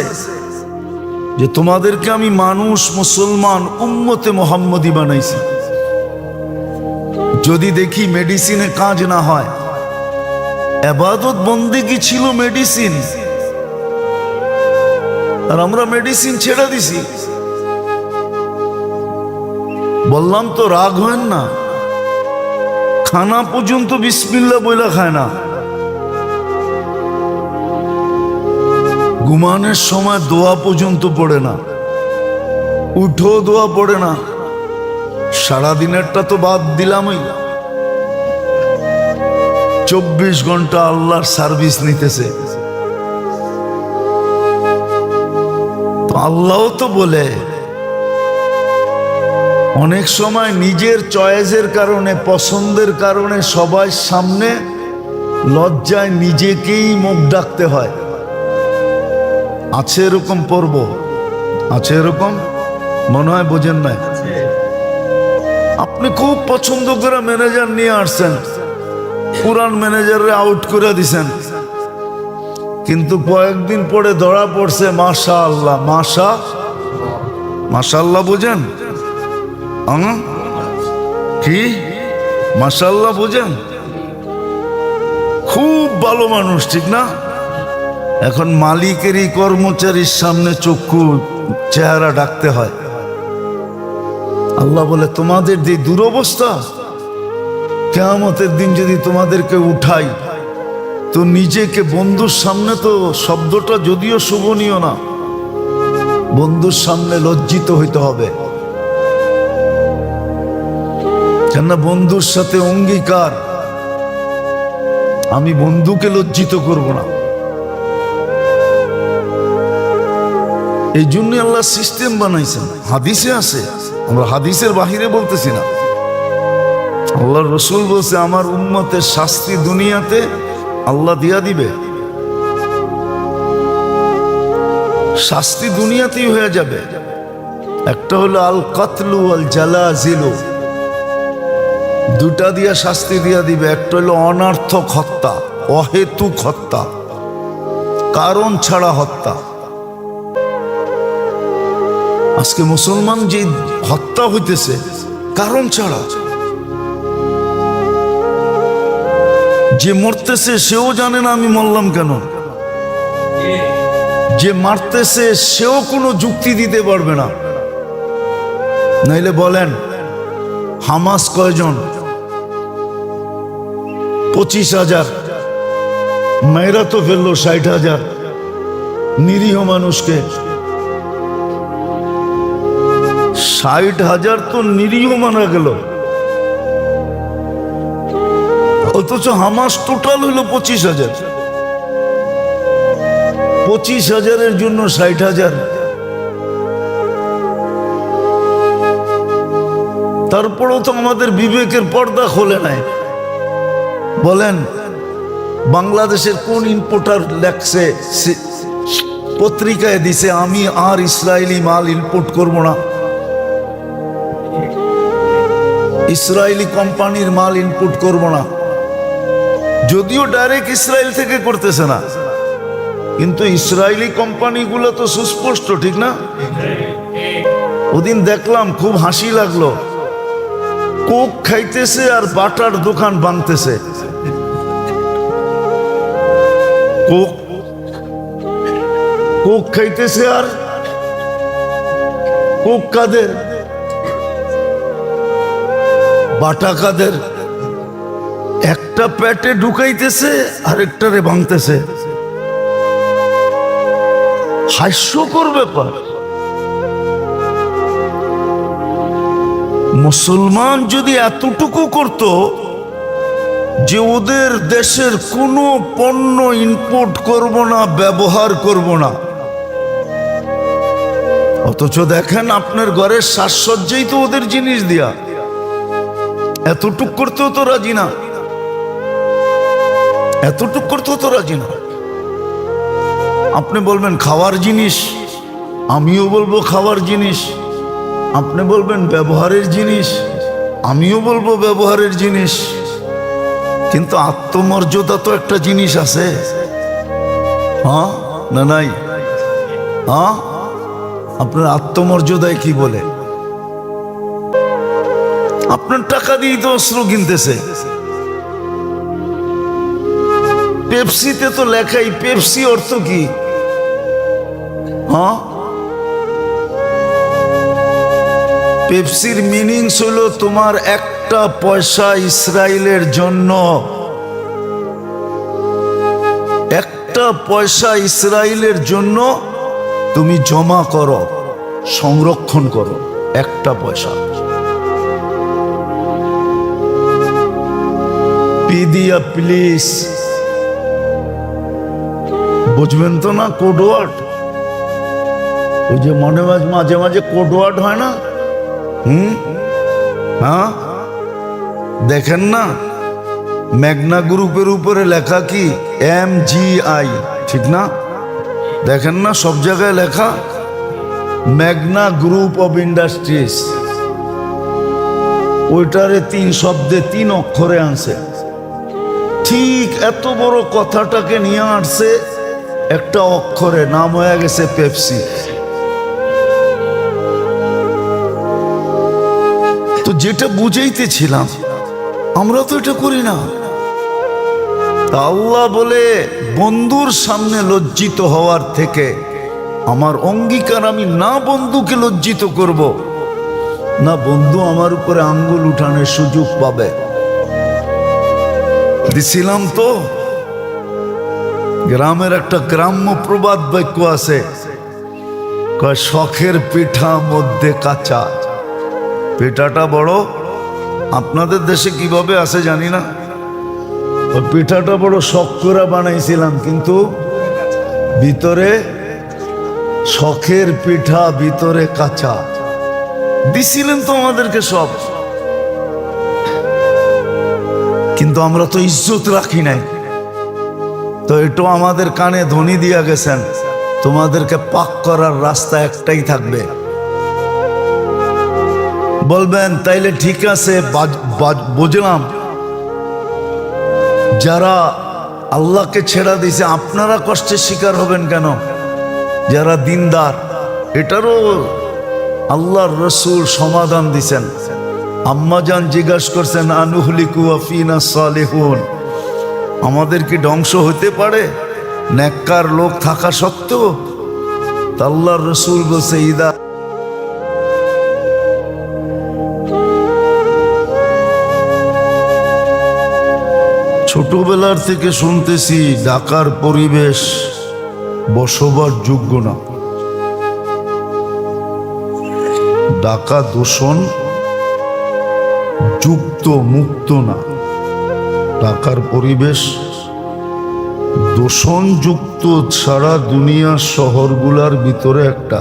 যে তোমাদেরকে আমি মানুষ মুসলমান উম্মতে মুহাম্মদী বানাইছি। যদি দেখি মেডিসিনে কাজ না হয়, ইবাদত বন্দেগী ছিল মেডিসিন, আর আমরা মেডিসিন ছেড়ে দিছি। বললাম তো রাগ হয় না, খানা পর্যন্ত বিসমিল্লাহ বইলা খায় না, ঘুমানোর সময় দোয়া পর্যন্ত পড়ে না, উঠো দোয়া পড়ে না। সারাদিনেরটা তো বাদ দিলামই, 24 ঘন্টা আল্লাহর সার্ভিস নিতেছে। তো আল্লাহ তো বলে অনেক সময় নিজের চয়েসের কারণে, পছন্দের কারণে সবার সামনে লজ্জায় নিজেকেই মুখ ডাকতে হয়। আছে এরকম পর্ব, আছে এরকম, মনে হয় বোঝেন নাই। আপনি খুব পছন্দ করে ম্যানেজার নিয়ে আসছেন, পুরান ম্যানেজারে আউট করে দিছেন, কিন্তু কয়েকদিন পরে ধরা পড়ছে মাশাআল্লাহ, মাশাআল্লাহ বোঝেন কি? মাশাআল্লাহ বোঝেন? খুব ভালো মানুষ, ঠিক না? এখন মালিকেরই কর্মচারীর সামনে চক্ষু চেহারা ডাকতে হয়। আল্লাহ বলে তোমাদের যে দুরবস্থা, কিয়ামতের দিন যদি তোমাদেরকে উঠাই তো নিজেকে বন্ধুর সামনে, তো শব্দটা যদিও শোভনীয় না, বন্ধুর সামনে লজ্জিত হইতে হবে। কেননা বন্ধুর সাথে অঙ্গীকার, আমি বন্ধুকে লজ্জিত করব না। এই জন্য আল্লাহ সিস্টেম বানাইছেন, হাদিসে আছে, আমরা হাদিসের বাহিরে বলতেছি না। আল্লাহ রসুল বলছে আমার উম্মতের শাস্তি দুনিয়াতে আল্লাহ দিয়া দিবে, শাস্তি দুনিয়াতেই হয়ে যাবে। একটা হলো আল কাতলু আল জালাজিলু, দুটা দিয়া শাস্তি দিয়া দিবে। একটা হলো অনার্থক হত্যা, অহেতুক হত্যা, কারণ ছাড়া হত্যা। আজকে মুসলমান যে হত্যা হইতেছে কারণ ছাড়া, যে মরতেছে সেও জানে না আমি মরলাম কেন, যে মারতেছে সেও কোনো যুক্তি দিতে পারবে না। নাইলে বলেন হামাস কয়জন? 25,000 মেয়েরা তো ফেললো 60,000 নিরীহ মানুষকে। 60,000 তো নিরীহ মারা গেল, অথচ হামাস টোটাল হইল 25,000। 25,000-এর জন্য 60,000। তারপরেও তো আমাদের বিবেকের পর্দা খোলে নাই। বলেন বাংলাদেশের কোন ইম্পোর্টার লেখছে, পত্রিকায় দিছে আমি আর ইসরায়েলি মাল ইম্পোর্ট করব না, ইসরায়েলি কোম্পানির মাল ইম্পোর্ট করব না। যদিও ডাইরেক্ট ইসরায়েল থেকে করতেছে না, কিন্তু ইসরায়েলি কোম্পানিগুলো তো সুস্পষ্ট, ঠিক না? ওদিন দেখলাম, খুব হাসি লাগলো, কোক খাইতেছে আর বাটার দোকান ভাঙতেছে। কোক খাইতেছে আর কোক কাদের, বাটা কাদের, একটা পেটে ঢুকাইতেছে আরেকটারে ভাঙতেছে। হাস্যকর ব্যাপার। মুসলমান যদি এতটুকু করত যে ওদের দেশের কোনো পণ্য ইম্পোর্ট করব না, ব্যবহার করব না, অথচ দেখেন আপনার ঘরের সাজসজ্জাই তো ওদের জিনিস দিয়া, এতটুক করতেও তো রাজি না, এতটুক করতেও তো রাজি না। আপনি বলবেন খাওয়ার জিনিস, আমিও বলবো খাওয়ার জিনিস। আপনি বলবেন ব্যবহারের জিনিস, আমিও বলবো ব্যবহারের জিনিস। কিন্তু আত্মমর্যাদা তো একটা জিনিস আছে, হ্যাঁ না নাই? হ্যাঁ, আপনার আত্মমর্যাদায় কি বলে? আপনার টাকা দিয়ে তো অস্ত্র কিনতেছে। পেপসিতে তো লেখাই, পেপসি অর্থ কি? হ্যাঁ, পেপসির মিনিংস হলো তোমার একটা পয়সা ইসরায়েলের জন্য, একটা পয়সা ইসরায়েলের জন্য তুমি জমা করো, সংরক্ষণ করো, একটা পয়সা। পি দিয়া প্লিজ, বুঝবেন তো না কোড ওয়ার্ড? ওই যে মনে মাঝে মাঝে কোড ওয়ার্ড হয় না? হ্যাঁ, দেখেন না মেঘনা গ্রুপের উপরে লেখা কি MGI, ঠিক না? দেখেন না সব জায়গায় লেখা মেঘনা গ্রুপ অফ ইন্ডাস্ট্রিজ। ওইটারে 3 শব্দে 3 অক্ষরে আনছে। ঠিক এত বড় কথাটাকে নিয়ে আসছে একটা অক্ষরে, নাম হয়ে গেছে পেপসি। তো যেটা বুঝাইতেছিলাম, আমরা তো এটা করি না। আল্লাহ বলে বন্ধুর সামনে লজ্জিত হওয়ার থেকে আমার অঙ্গীকার, আমি না বন্ধুকে লজ্জিত করব, না বন্ধু আমার উপরে আঙ্গুল উঠানোর সুযোগ পাবে। দিছিলাম তো। গ্রামের একটা গ্রাম্য প্রবাদ বাক্য আছে, কয় শখের পিঠা মধ্যে কাঁচা। পিঠাটা বড়, আপনাদের দেশে কিভাবে আছে জানি না, ওই পিঠাটা বড় শখ করে বানাইছিলাম, কিন্তু ভিতরে শখের পিঠা, ভিতরে কাঁচা। দিছিলেন তো আমাদেরকে সব, কিন্তু আমরা তো ইজ্জত রাখি নাই। তো এটাও আমাদের কানে ধ্বনি দিয়া গেছেন, তোমাদেরকে পাক করার রাস্তা একটাই থাকবে। বলবেন তাইলে ঠিক আছে, বুঝলাম, যারা আল্লাহকে ছেড়া দিয়েছে আপনারা কষ্টের শিকার হবেন কেন? যারা দিনদার, এটারও আল্লাহর রসুল সমাধান দিছেন। আম্মাজান জিজ্ঞাসা করছেন, আনুহলিকু আফিনা সালেহুন, আমাদের কি ধ্বংস হতে পারে নেককার লোক থাকা সত্ত্বেও? আল্লাহর রসুল বলছে, ইদা ছোটবেলার থেকে শুনতেছি ঢাকার পরিবেশ বসবার যোগ্য না, ঢাকা দূষণ যুক্ত মুক্ত না, ঢাকার পরিবেশ দূষণযুক্ত সারা দুনিয়ার শহরগুলার ভিতরে একটা।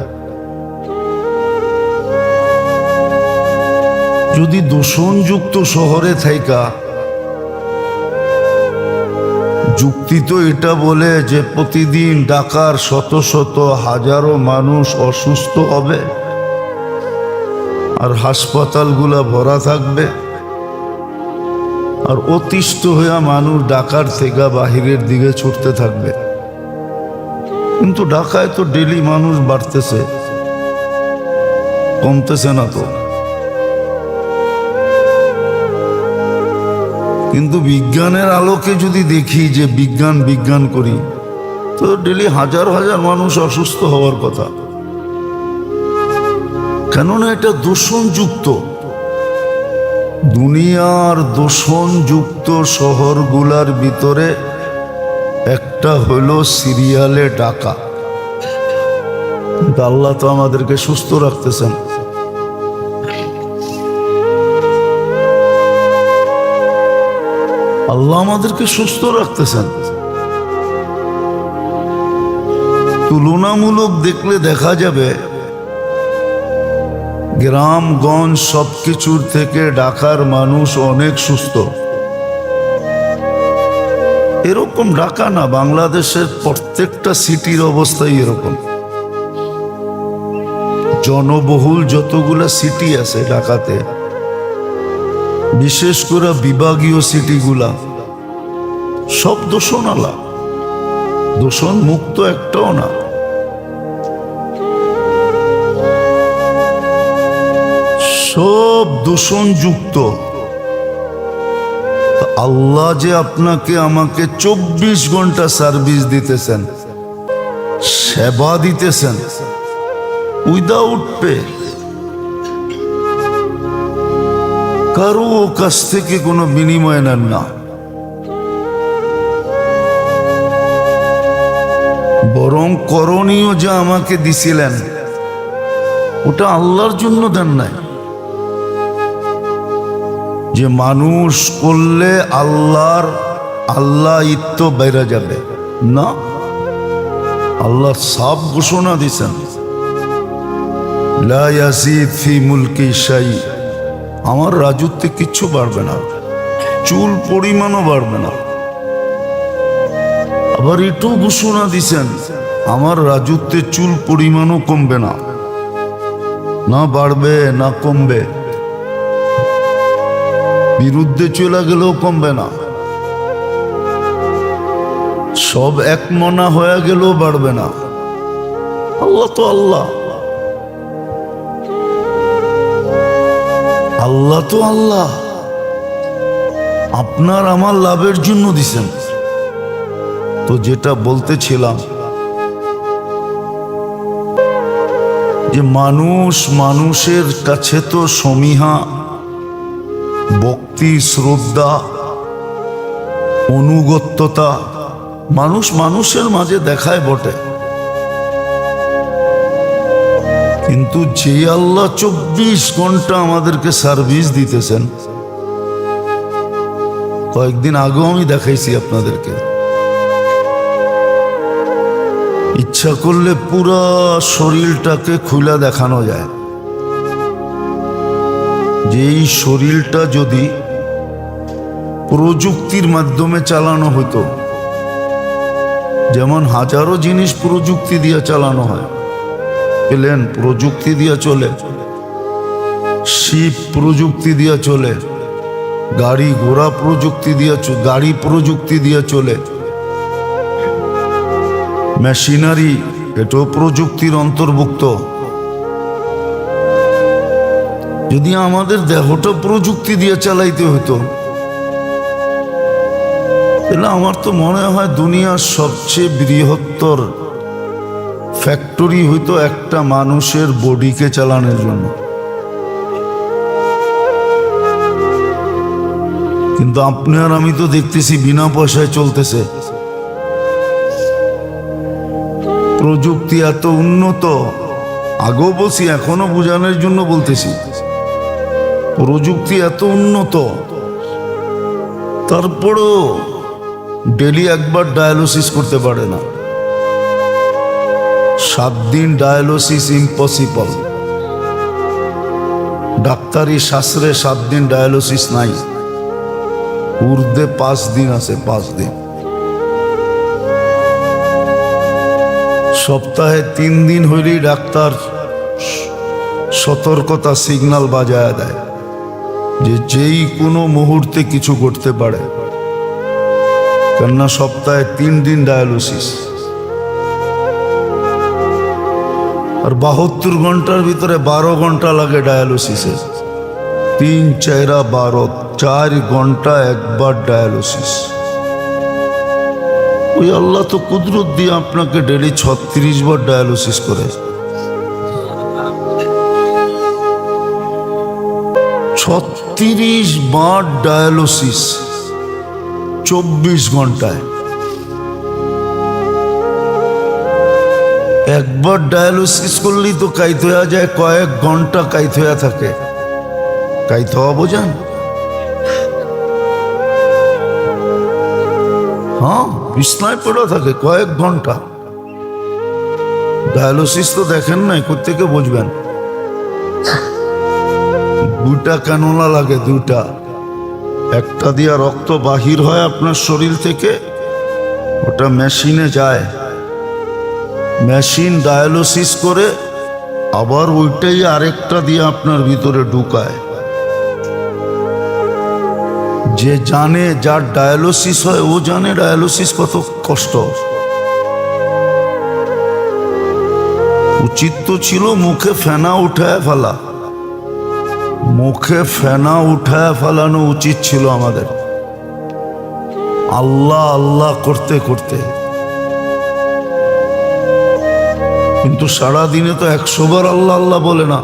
যদি দূষণযুক্ত শহরে থাইকা, যুক্তি তো এটা বলে যে প্রতিদিন ঢাকার শত শত হাজারো মানুষ অসুস্থ হবে আর হাসপাতালগুলা ভরা থাকবে, আর অতিষ্ঠ হইয়া মানুষ ঢাকার থেকে বাহিরের দিকে ছুটতে থাকবে। কিন্তু ঢাকায় তো ডেলি মানুষ বাড়তেছে, কমতেছে না তো। কিন্তু বিজ্ঞানের আলোকে যদি দেখি যে বিজ্ঞান করি, তো ডেলি হাজার হাজার মানুষ অসুস্থ হওয়ার কথা। কেননা এটা দূষণযুক্ত। দুনিয়ার দূষণযুক্ত শহরগুলার ভিতরে একটা হলো সিরিয়ালে ঢাকা। কিন্তু আল্লাহ তো আমাদেরকে সুস্থ রাখতেছেন। আল্লাহ আমাদেরকে সুস্থ রাখতেছেন। তুলনামূলক দেখলে দেখা যাবে গ্রামগঞ্জ সবকিছুর থেকে ঢাকার মানুষ অনেক সুস্থ। এরকম ঢাকা না, বাংলাদেশের প্রত্যেকটা সিটির অবস্থাই এরকম। জনবহুল যতগুলা সিটি আছে ঢাকাতে, বিশেষ করে বিভাগীয় সিটিগুলা সব দূষণালা, দূষণ মুক্ত একটাও না। সব দূষণযুক্ত। আল্লাহ যে আপনাকে আমাকে 24 ঘন্টা সার্ভিস দিতেছেন, সেবা দিতেছেন, উইদাউট পে, কারো কাছ থেকে কোনো বিনিময় নেন না। বরং করণীয় যা আমাকে দিছিলেন ওটা আল্লাহর জন্য দেন নাই, যে মানুষ করলে আল্লাহ ইত্য বাইরে যাবে না। আল্লাহ সাফ ঘোষণা দিছেন, লা ইয়াজিদ ফি মুলকি শাই, আমার রাজত্বে কিচ্ছু বাড়বে না, চুল পরিমাণও বাড়বে না। আবার এটাও ঘোষণা দিছেন, আমার রাজত্বে চুল পরিমাণও কমবে না, না বাড়বে না কমবে। বিরুদ্ধে চলে গেলেও কমবে না, সব এক মনা হয়ে গেলেও বাড়বে না। আল্লাহ তো আল্লাহ, আল্লাহ তো আল্লাহ আপনার আমার লাভের জন্য দিছেন। তো যেটা বলতেছিলাম, যে মানুষ মানুষের কাছে তো সমীহা, ভক্তি, শ্রদ্ধা, অনুগত্যতা মানুষ মানুষের মাঝে দেখায় বটে, কিন্তু যে আল্লাহ 24 ঘন্টা আমাদেরকে সার্ভিস দিতেছেন, কয়েকদিন আগেও আমি দেখাইছি আপনাদেরকে, ইচ্ছা করলে পুরা শরীরটাকে খুলে দেখানো যায়। যে এই শরীরটা যদি প্রযুক্তির মাধ্যমে চালানো হতো, যেমন হাজারো জিনিস প্রযুক্তি দিয়ে চালানো হয়, প্লেন প্রযুক্তি দিয়ে চলে, শিপ প্রযুক্তি দিয়ে চলে, গাড়ি ঘোড়া প্রযুক্তি দিয়ে চলে, মেশিনারি এটাও প্রযুক্তির অন্তর্ভুক্ত। যদি আমাদের দেহটা প্রযুক্তি দিয়ে চালাইতে হতো, তাহলে আমার তো মনে হয় দুনিয়ার সবচেয়ে বৃহত্তর ফ্যাক্টরি হইতো একটা মানুষের বডিকে চালানোর জন্য। কিন্তু আপনি আর আমি তো দেখতেছি বিনা পয়সায় চলতেছে। প্রযুক্তি এত উন্নত, আগেও বলছি এখনো বোঝানোর জন্য বলতেছি, প্রযুক্তি এত উন্নত, তারপরও ডেলি একবার ডায়ালিসিস করতে পারে না। 7 দিন ডায়ালিসিস ইম্পসিবল। ডাক্তারি শাস্ত্রে 7 দিন ডায়ালিসিস নাই, ঊর্ধ্বে 5 দিন আছে, 5 দিন। সপ্তাহে 3 দিন হইলেই ডাক্তার সতর্কতা সিগন্যাল বাজায় দেয় যে যেই কোনো মুহূর্তে কিছু ঘটতে পারে, কেননা সপ্তাহে 3 দিন ডায়ালিসিস। আর 72 ঘন্টার ভিতরে 12 ঘন্টা লাগে ডায়ালিসিসে। 3, 4, 12, 4 ঘন্টা একবার ডায়ালিসিস। ওই আল্লাহ তো কুদরত দিয়ে আপনাকে ডেলি 36 বার ডায়ালিসিস করে। 36 বার ডায়ালিসিস 24 ঘন্টায়। একবার ডায়ালিসিস করলেই তো কাইত হয়ে যায়, কয়েক ঘন্টা কাইত হয়ে থাকে। কাইত হওয়া বোঝেন? হ্যাঁ, বিছনায় পড়ে থাকে কয়েক ঘন্টা। ডায়ালিসিস তো দেখেন নাই, কোত্থেকে বুঝবেন? 2টা ক্যানুলা লাগে, 2টা। একটা দিয়া রক্ত বাহির হয় আপনার শরীর থেকে, ওটা মেশিনে যায়, মেশিন ডায়ালিসিস করে, আবার ওইটাই আরেকটা দিয়ে আপনার ভিতরে ঢুকায়। যে জানে, যার ডায়ালিসিস হয় ও জানে ডায়ালিসিস কত কষ্ট। উচিত তো ছিল মুখে ফেনা উঠায় ফেলা, মুখে ফেনা উঠায় ফেলানো উচিত ছিল আমাদের, আল্লাহ আল্লাহ করতে করতে। কিন্তু সারা দিনে তো 100 বার আল্লাহ আল্লাহ বলে না।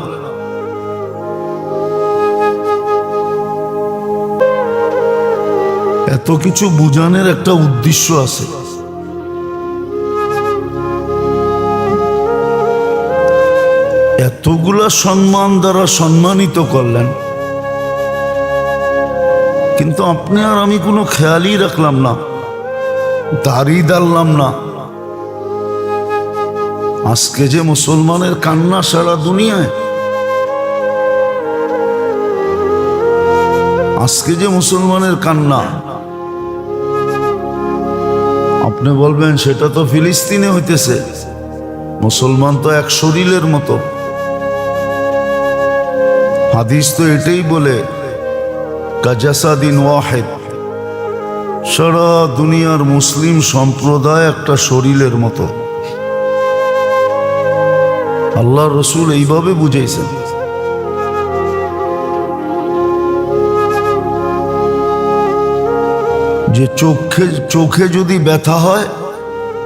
এত কিছু বুঝানোর একটা উদ্দেশ্য আছে। এতগুলা সম্মান দ্বারা সম্মানিত করলেন, কিন্তু আপনি আর আমি কোনো খেয়ালই রাখলাম না, দাড়ি দাঁড়লাম না। আজকে যে মুসলমানের কান্না সারা দুনিয়ায়, আজকে যে মুসলমানের কান্না, আপনি বলবেন সেটা তো ফিলিস্তিনে হইতেছে। মুসলমান তো এক শরীরের মতো। হাদিস তো এটাই বলে, কাজাসাদিন ওয়াহিদ, সারা দুনিয়ার মুসলিম সম্প্রদায় একটা শরীরের মতো। আল্লাহ রসুল এইভাবে বুঝাইছেন। যে চোখে যদি ব্যথা হয়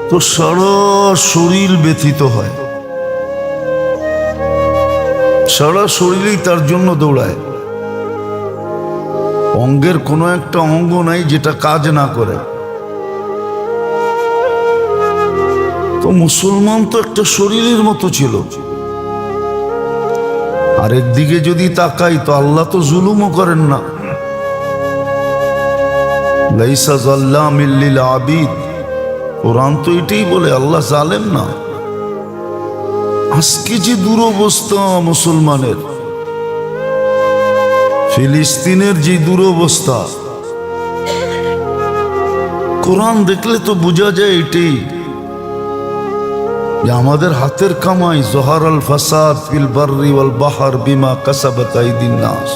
তো সারা শরীর ব্যথিত হয়। সারা শরীরেই তার জন্য দৌড়ায়। অঙ্গের কোনো একটা অঙ্গ নাই যেটা কাজ না করে। তো মুসলমান তো একটা শরীরের মতো ছিল। আরেক দিকে যদি তাকাই তো আল্লাহ তো জুলুমও করেন না। লাইসা যাল্লামিল লিল আবিদ, কোরআন তো এটাই বলে, আল্লাহ জালেম না। আজকে যে দুরবস্থা মুসলমানের, ফিলিস্তিনের যে দুরবস্থা, কোরআন দেখলে তো বোঝা যায় এটাই যে আমাদের হাতের কামাই। জহারাল ফাসাদ ফিল বাররি ওয়াল বাহর বিমা কাসাবাত আইদিন নাস,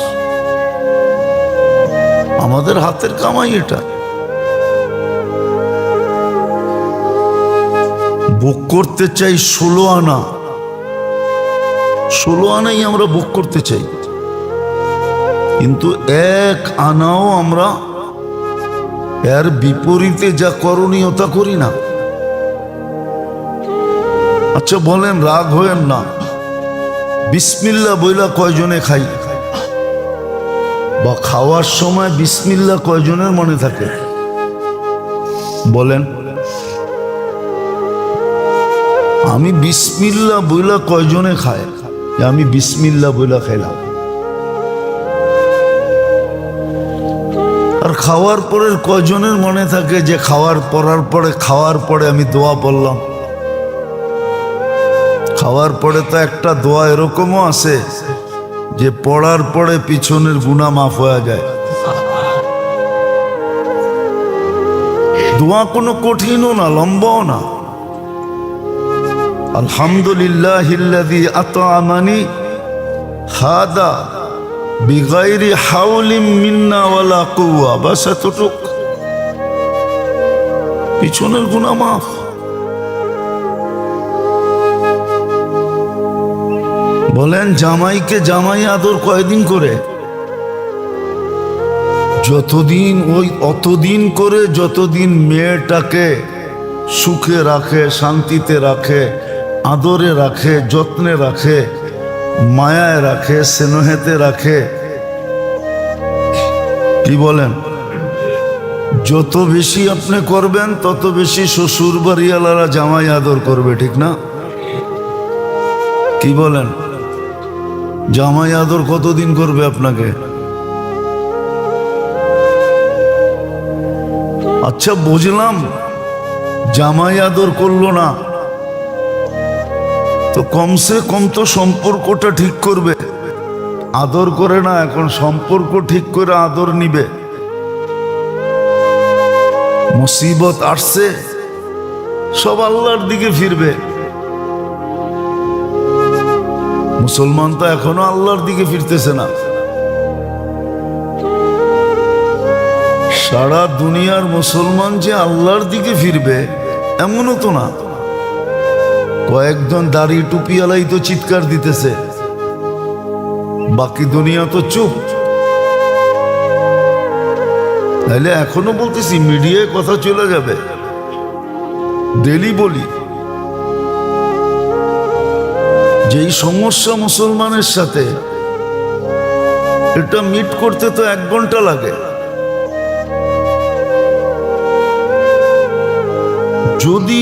আমাদের হাতের কামাই এটা। ভোগ করতে চাই 16 আনা, 16 আনাই আমরা ভোগ করতে চাই, কিন্তু 1 আনাও আমরা এর বিপরীতে যা করণীয় তা করি না। আচ্ছা বলেন, রাগ হয়েন না, বিসমিল্লাহ বইলা কয়জনে খাই? বা খাওয়ার সময় বিসমিল্লাহ কয়জনের মনে থাকে? বলেন, আমি বিসমিল্লাহ বইলা কয়জনে খায়? আমি বিসমিল্লাহ বইলা খাইলাম। আর খাওয়ার পরের কয়জনের মনে থাকে যে খাওয়ার পরে আমি দোয়া পড়লাম? খাওয়ার পরে তো একটা দোয়া এরকমও আছে যে পড়ার পরে পিছনের গুনাহ মাফ হয়ে যায়। দোয়া কোনো কঠিনও না, লম্বাও না। আলহামদুলিল্লাহিল্লাযী আত'আমানি হাদা বিগাইরি হাওলিম মিন্না ওয়ালা কুওয়া, বাস এতটুক, পিছনের গুনাহ মাফ। বলেন, জামাইকে জামাই আদর কয়দিন করে? যতদিন, ওই অতদিন করে যতদিন মেয়েটাকে সুখে রাখে, শান্তিতে রাখে, আদরে রাখে, যত্নে রাখে, মায়ায় রাখে, স্নেহেতে রাখে। কি বলেন? যত বেশি আপনি করবেন তত বেশি শ্বশুর বাড়িওয়ালারা জামাই আদর করবে, ঠিক না? কি বলেন? জামাই আদর কতদিন করবে আপনাকে? আচ্ছা বুঝলাম, জামাই আদর করলো না তো কমসে কম তো সম্পর্কটা ঠিক করবে। আদর করে না, এখন সম্পর্ক ঠিক করে আদর নিবে। মুসিবত আসছে, সব আল্লাহর দিকে ফিরবে। মুসলমান তো এখনো আল্লাহর দিকে ফিরতেছে না। সারা দুনিয়ার মুসলমান যে আল্লাহর দিকে ফিরবে এমনও তো না। কয়েকজন দাড়ি টুপিওয়ালাই তো চিৎকার দিতেছে, বাকি দুনিয়া তো চুপ। তাইলে এখনো বলতেছি, মিডিয়ায় কথা চলে যাবে, ডেলি বলি। যেই সমস্যা মুসলমানের সাথে, এটা মিট করতে তো 1 ঘন্টা লাগে। যদি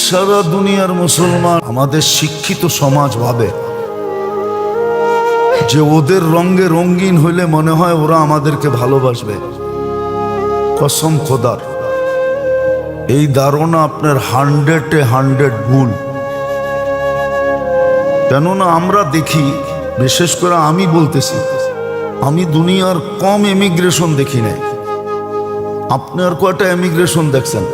সারা দুনিয়ার মুসলমান আমাদের শিক্ষিত সমাজ ভাবে যে ওদের রঙে রঙিন হইলে মনে হয় ওরা আমাদেরকে ভালোবাসবে, কসম খোদার এই ধারণা আপনার 100-এ 100 ভুল। কেননা আমরা দেখি, বিশেষ করে আমি বলতেছি, আমি দুনিয়ার কম এমিগ্রেশন দেখি নাই। আপনি আর কয়টা এমিগ্রেশন দেখছেন?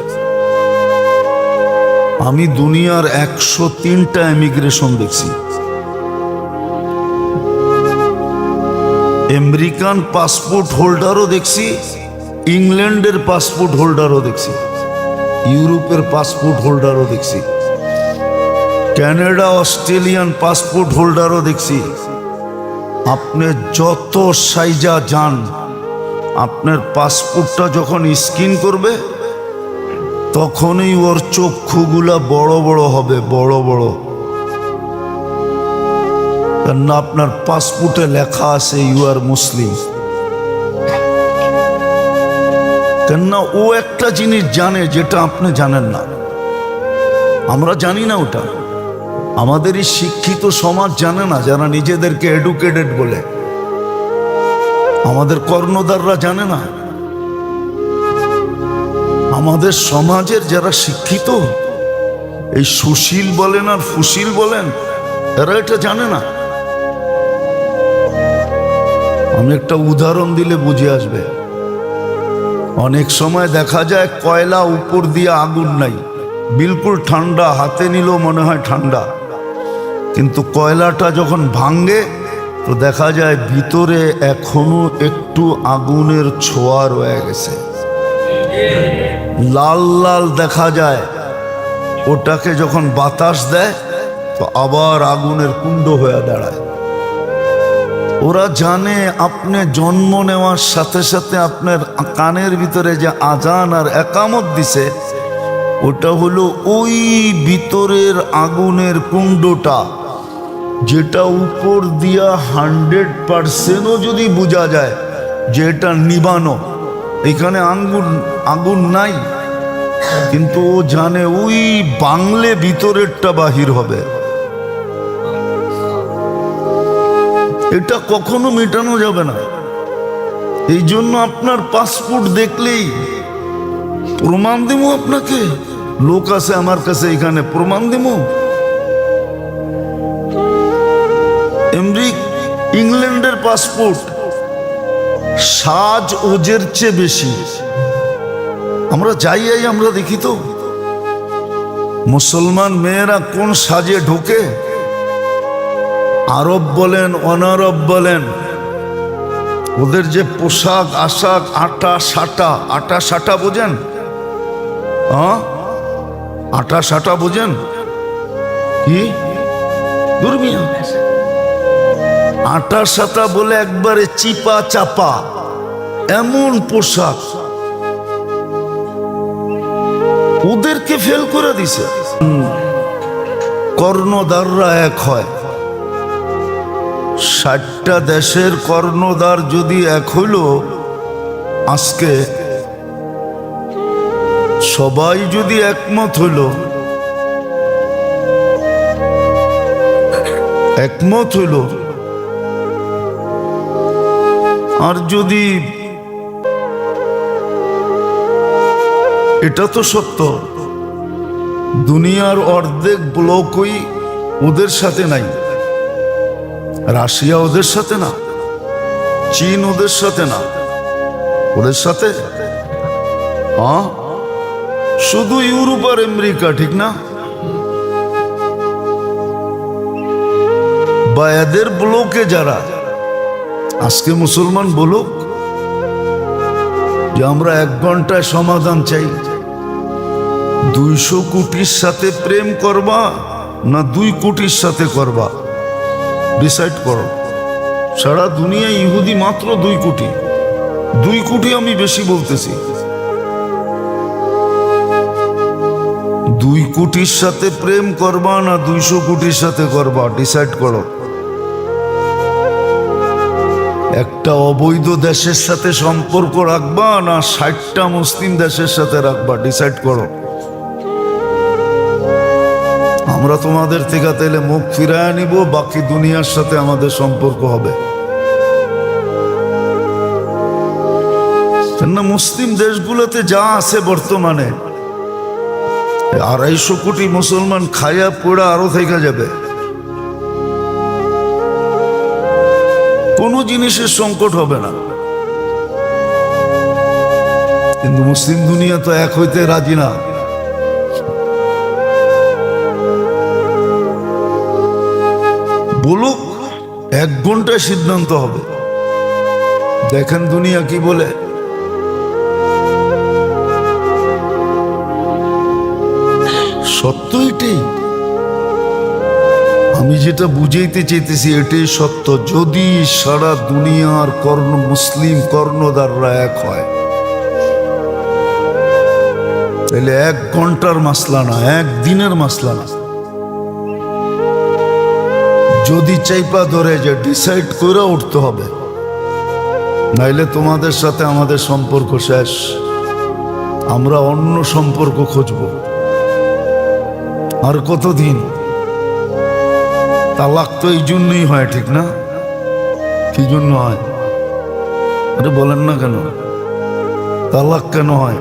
আমি দুনিয়ার 103টা এমিগ্রেশন দেখছি। আমেরিকান পাসপোর্ট হোল্ডারও দেখছি, ইংল্যান্ডের পাসপোর্ট হোল্ডারও দেখছি, ইউরোপের পাসপোর্ট হোল্ডারও দেখছি, কানাডা অস্ট্রেলিয়ান পাসপোর্ট হোল্ডারও দেখছি। আপনি যত সাইজা যান, আপনার পাসপোর্টটা যখন স্ক্যান করবে তখনই ওর চক্ষুগুলা বড় বড় হবে, বড় বড়। কেননা আপনার পাসপোর্টে লেখা আছে ইউ আর মুসলিম। কেননা ও একটা জিনিস জানে যেটা আপনি জানেন না, আমরা জানি না ওটা। আমাদের এই শিক্ষিত সমাজ জানে না, যারা নিজেদেরকে এডুকেটেড বলে। আমাদের কর্ণধাররা জানে না। আমাদের সমাজের যারা শিক্ষিত, এই সুশীল বলেন আর ফুশীল বলেন, এরা এটা জানে না। আমি একটা উদাহরণ দিলে বুঝে আসবে। অনেক সময় দেখা যায় কয়লা উপর দিয়ে আগুন নাই, বিলকুল ঠান্ডা, হাতে নিলেও মনে হয় ঠান্ডা, কিন্তু কয়লাটা যখন ভাঙে তো দেখা যায় ভিতরে এখনো একটু আগুনের ছোঁয়া রয়ে গেছে, লাল লাল দেখা যায়। ওটাকে যখন বাতাস দেয় তো আবার আগুনের কুণ্ড হয়ে দাঁড়ায়। ওরা জানে আপনি জন্ম নেওয়ার সাথে সাথে আপনার কানের ভিতরে যে আজান আর একামত দিছে, ওটা হলো ওই ভিতরের আগুনের কুণ্ডটা, যেটা উপর দিয়া 100%ও যদি বোঝা যায় যে এটা নিবানো, এখানে আগুন নাই, কিন্তু ও জানে ওই বাংলে ভিতরেরটা বাহির হবে। এটা কখনো মেটানো যাবে না। এই জন্য আপনার পাসপোর্ট দেখলেই প্রমাণ দেবো আপনাকে, লোক আছে আমার কাছে, এখানে প্রমাণ দেবো। ইংল্যান্ডের পাসপোর্ট সাজ ওজের চেয়ে বেশি। আমরা যাই আমরা দেখি তো মুসলমান মেয়েরা কোন সাজে ঢোকে। আরব বলেন অনারব বলেন, ওদের যে পোশাক আশাক, আটা সাটা বোঝেন? হ্যাঁ, আটা সাটা বোঝেন কি? দুর্মিয়া আটা সাটা বলে একবারে চিপা চাপা এমন পোশাক, ওদেরকে ফেল করে দিছে। কর্ণধাররা এক হয়, 60টা দেশের কর্ণধার যদি এক হইল, আজকে সবাই যদি একমত হইল, আর যদি, এটা তো সত্য, দুনিয়ার অর্ধেক ব্লকই ওদের সাথে নাই। রাশিয়া ওদের সাথে না, চীন ওদের সাথে না, ওদের সাথে শুধু ইউরোপ আর আমেরিকা, ঠিক না? বা এদের ব্লকে যারা, আজকে মুসলমান বলুক যে আমরা 1 ঘন্টায় সমাধান চাই। 200 কোটির সাথে প্রেম করবা না 2 কোটির সাথে করবা, ডিসাইড করো। সারা দুনিয়ায় ইহুদি মাত্র 2 কোটি। 2 কোটি আমি বেশি বলতেছি। 2 কোটির সাথে প্রেম করবা না 200 কোটির সাথে করবা, ডিসাইড করো। একটা অবৈধ দেশের সাথে সম্পর্ক রাখবা না 60টা মুসলিম দেশের সাথে রাখবা, ডিসাইড করো। আমরা তোমাদের থেকে তাইলে মুখ ফিরায় নিব, বাকি দুনিয়ার সাথে আমাদের সম্পর্ক হবে। কেননা মুসলিম দেশগুলোতে যা আছে বর্তমানে, 250 কোটি মুসলমান খায়া পোড়া আরো থেকে যাবে। কোনো জিনিসের সংকট হবে না, কিন্তু মুসলিম দুনিয়া তো এক হইতে রাজি না। বলুক, 1 ঘন্টায় সিদ্ধান্ত হবে। দেখেন দুনিয়া কি বলে। সত্য এটাই, আমি যেটা বুঝাইতে চাইতেছি এটাই সত্য। যদি সারা দুনিয়ার মুসলিম কর্ণধাররা এক হয়, তাহলে 1 ঘন্টার মাসলা না, 1 দিনের মাসলা না, যদি চাইপা ধরে যে ডিসাইড করে উঠতে হবে, নাইলে তোমাদের সাথে আমাদের সম্পর্ক শেষ, আমরা অন্য সম্পর্ক খুঁজব। আর কতদিন? তালাক তো এই জন্যই হয়, ঠিক না? কি জন্য হয়? আরে বলেন না কেন? তালাক কেন হয়?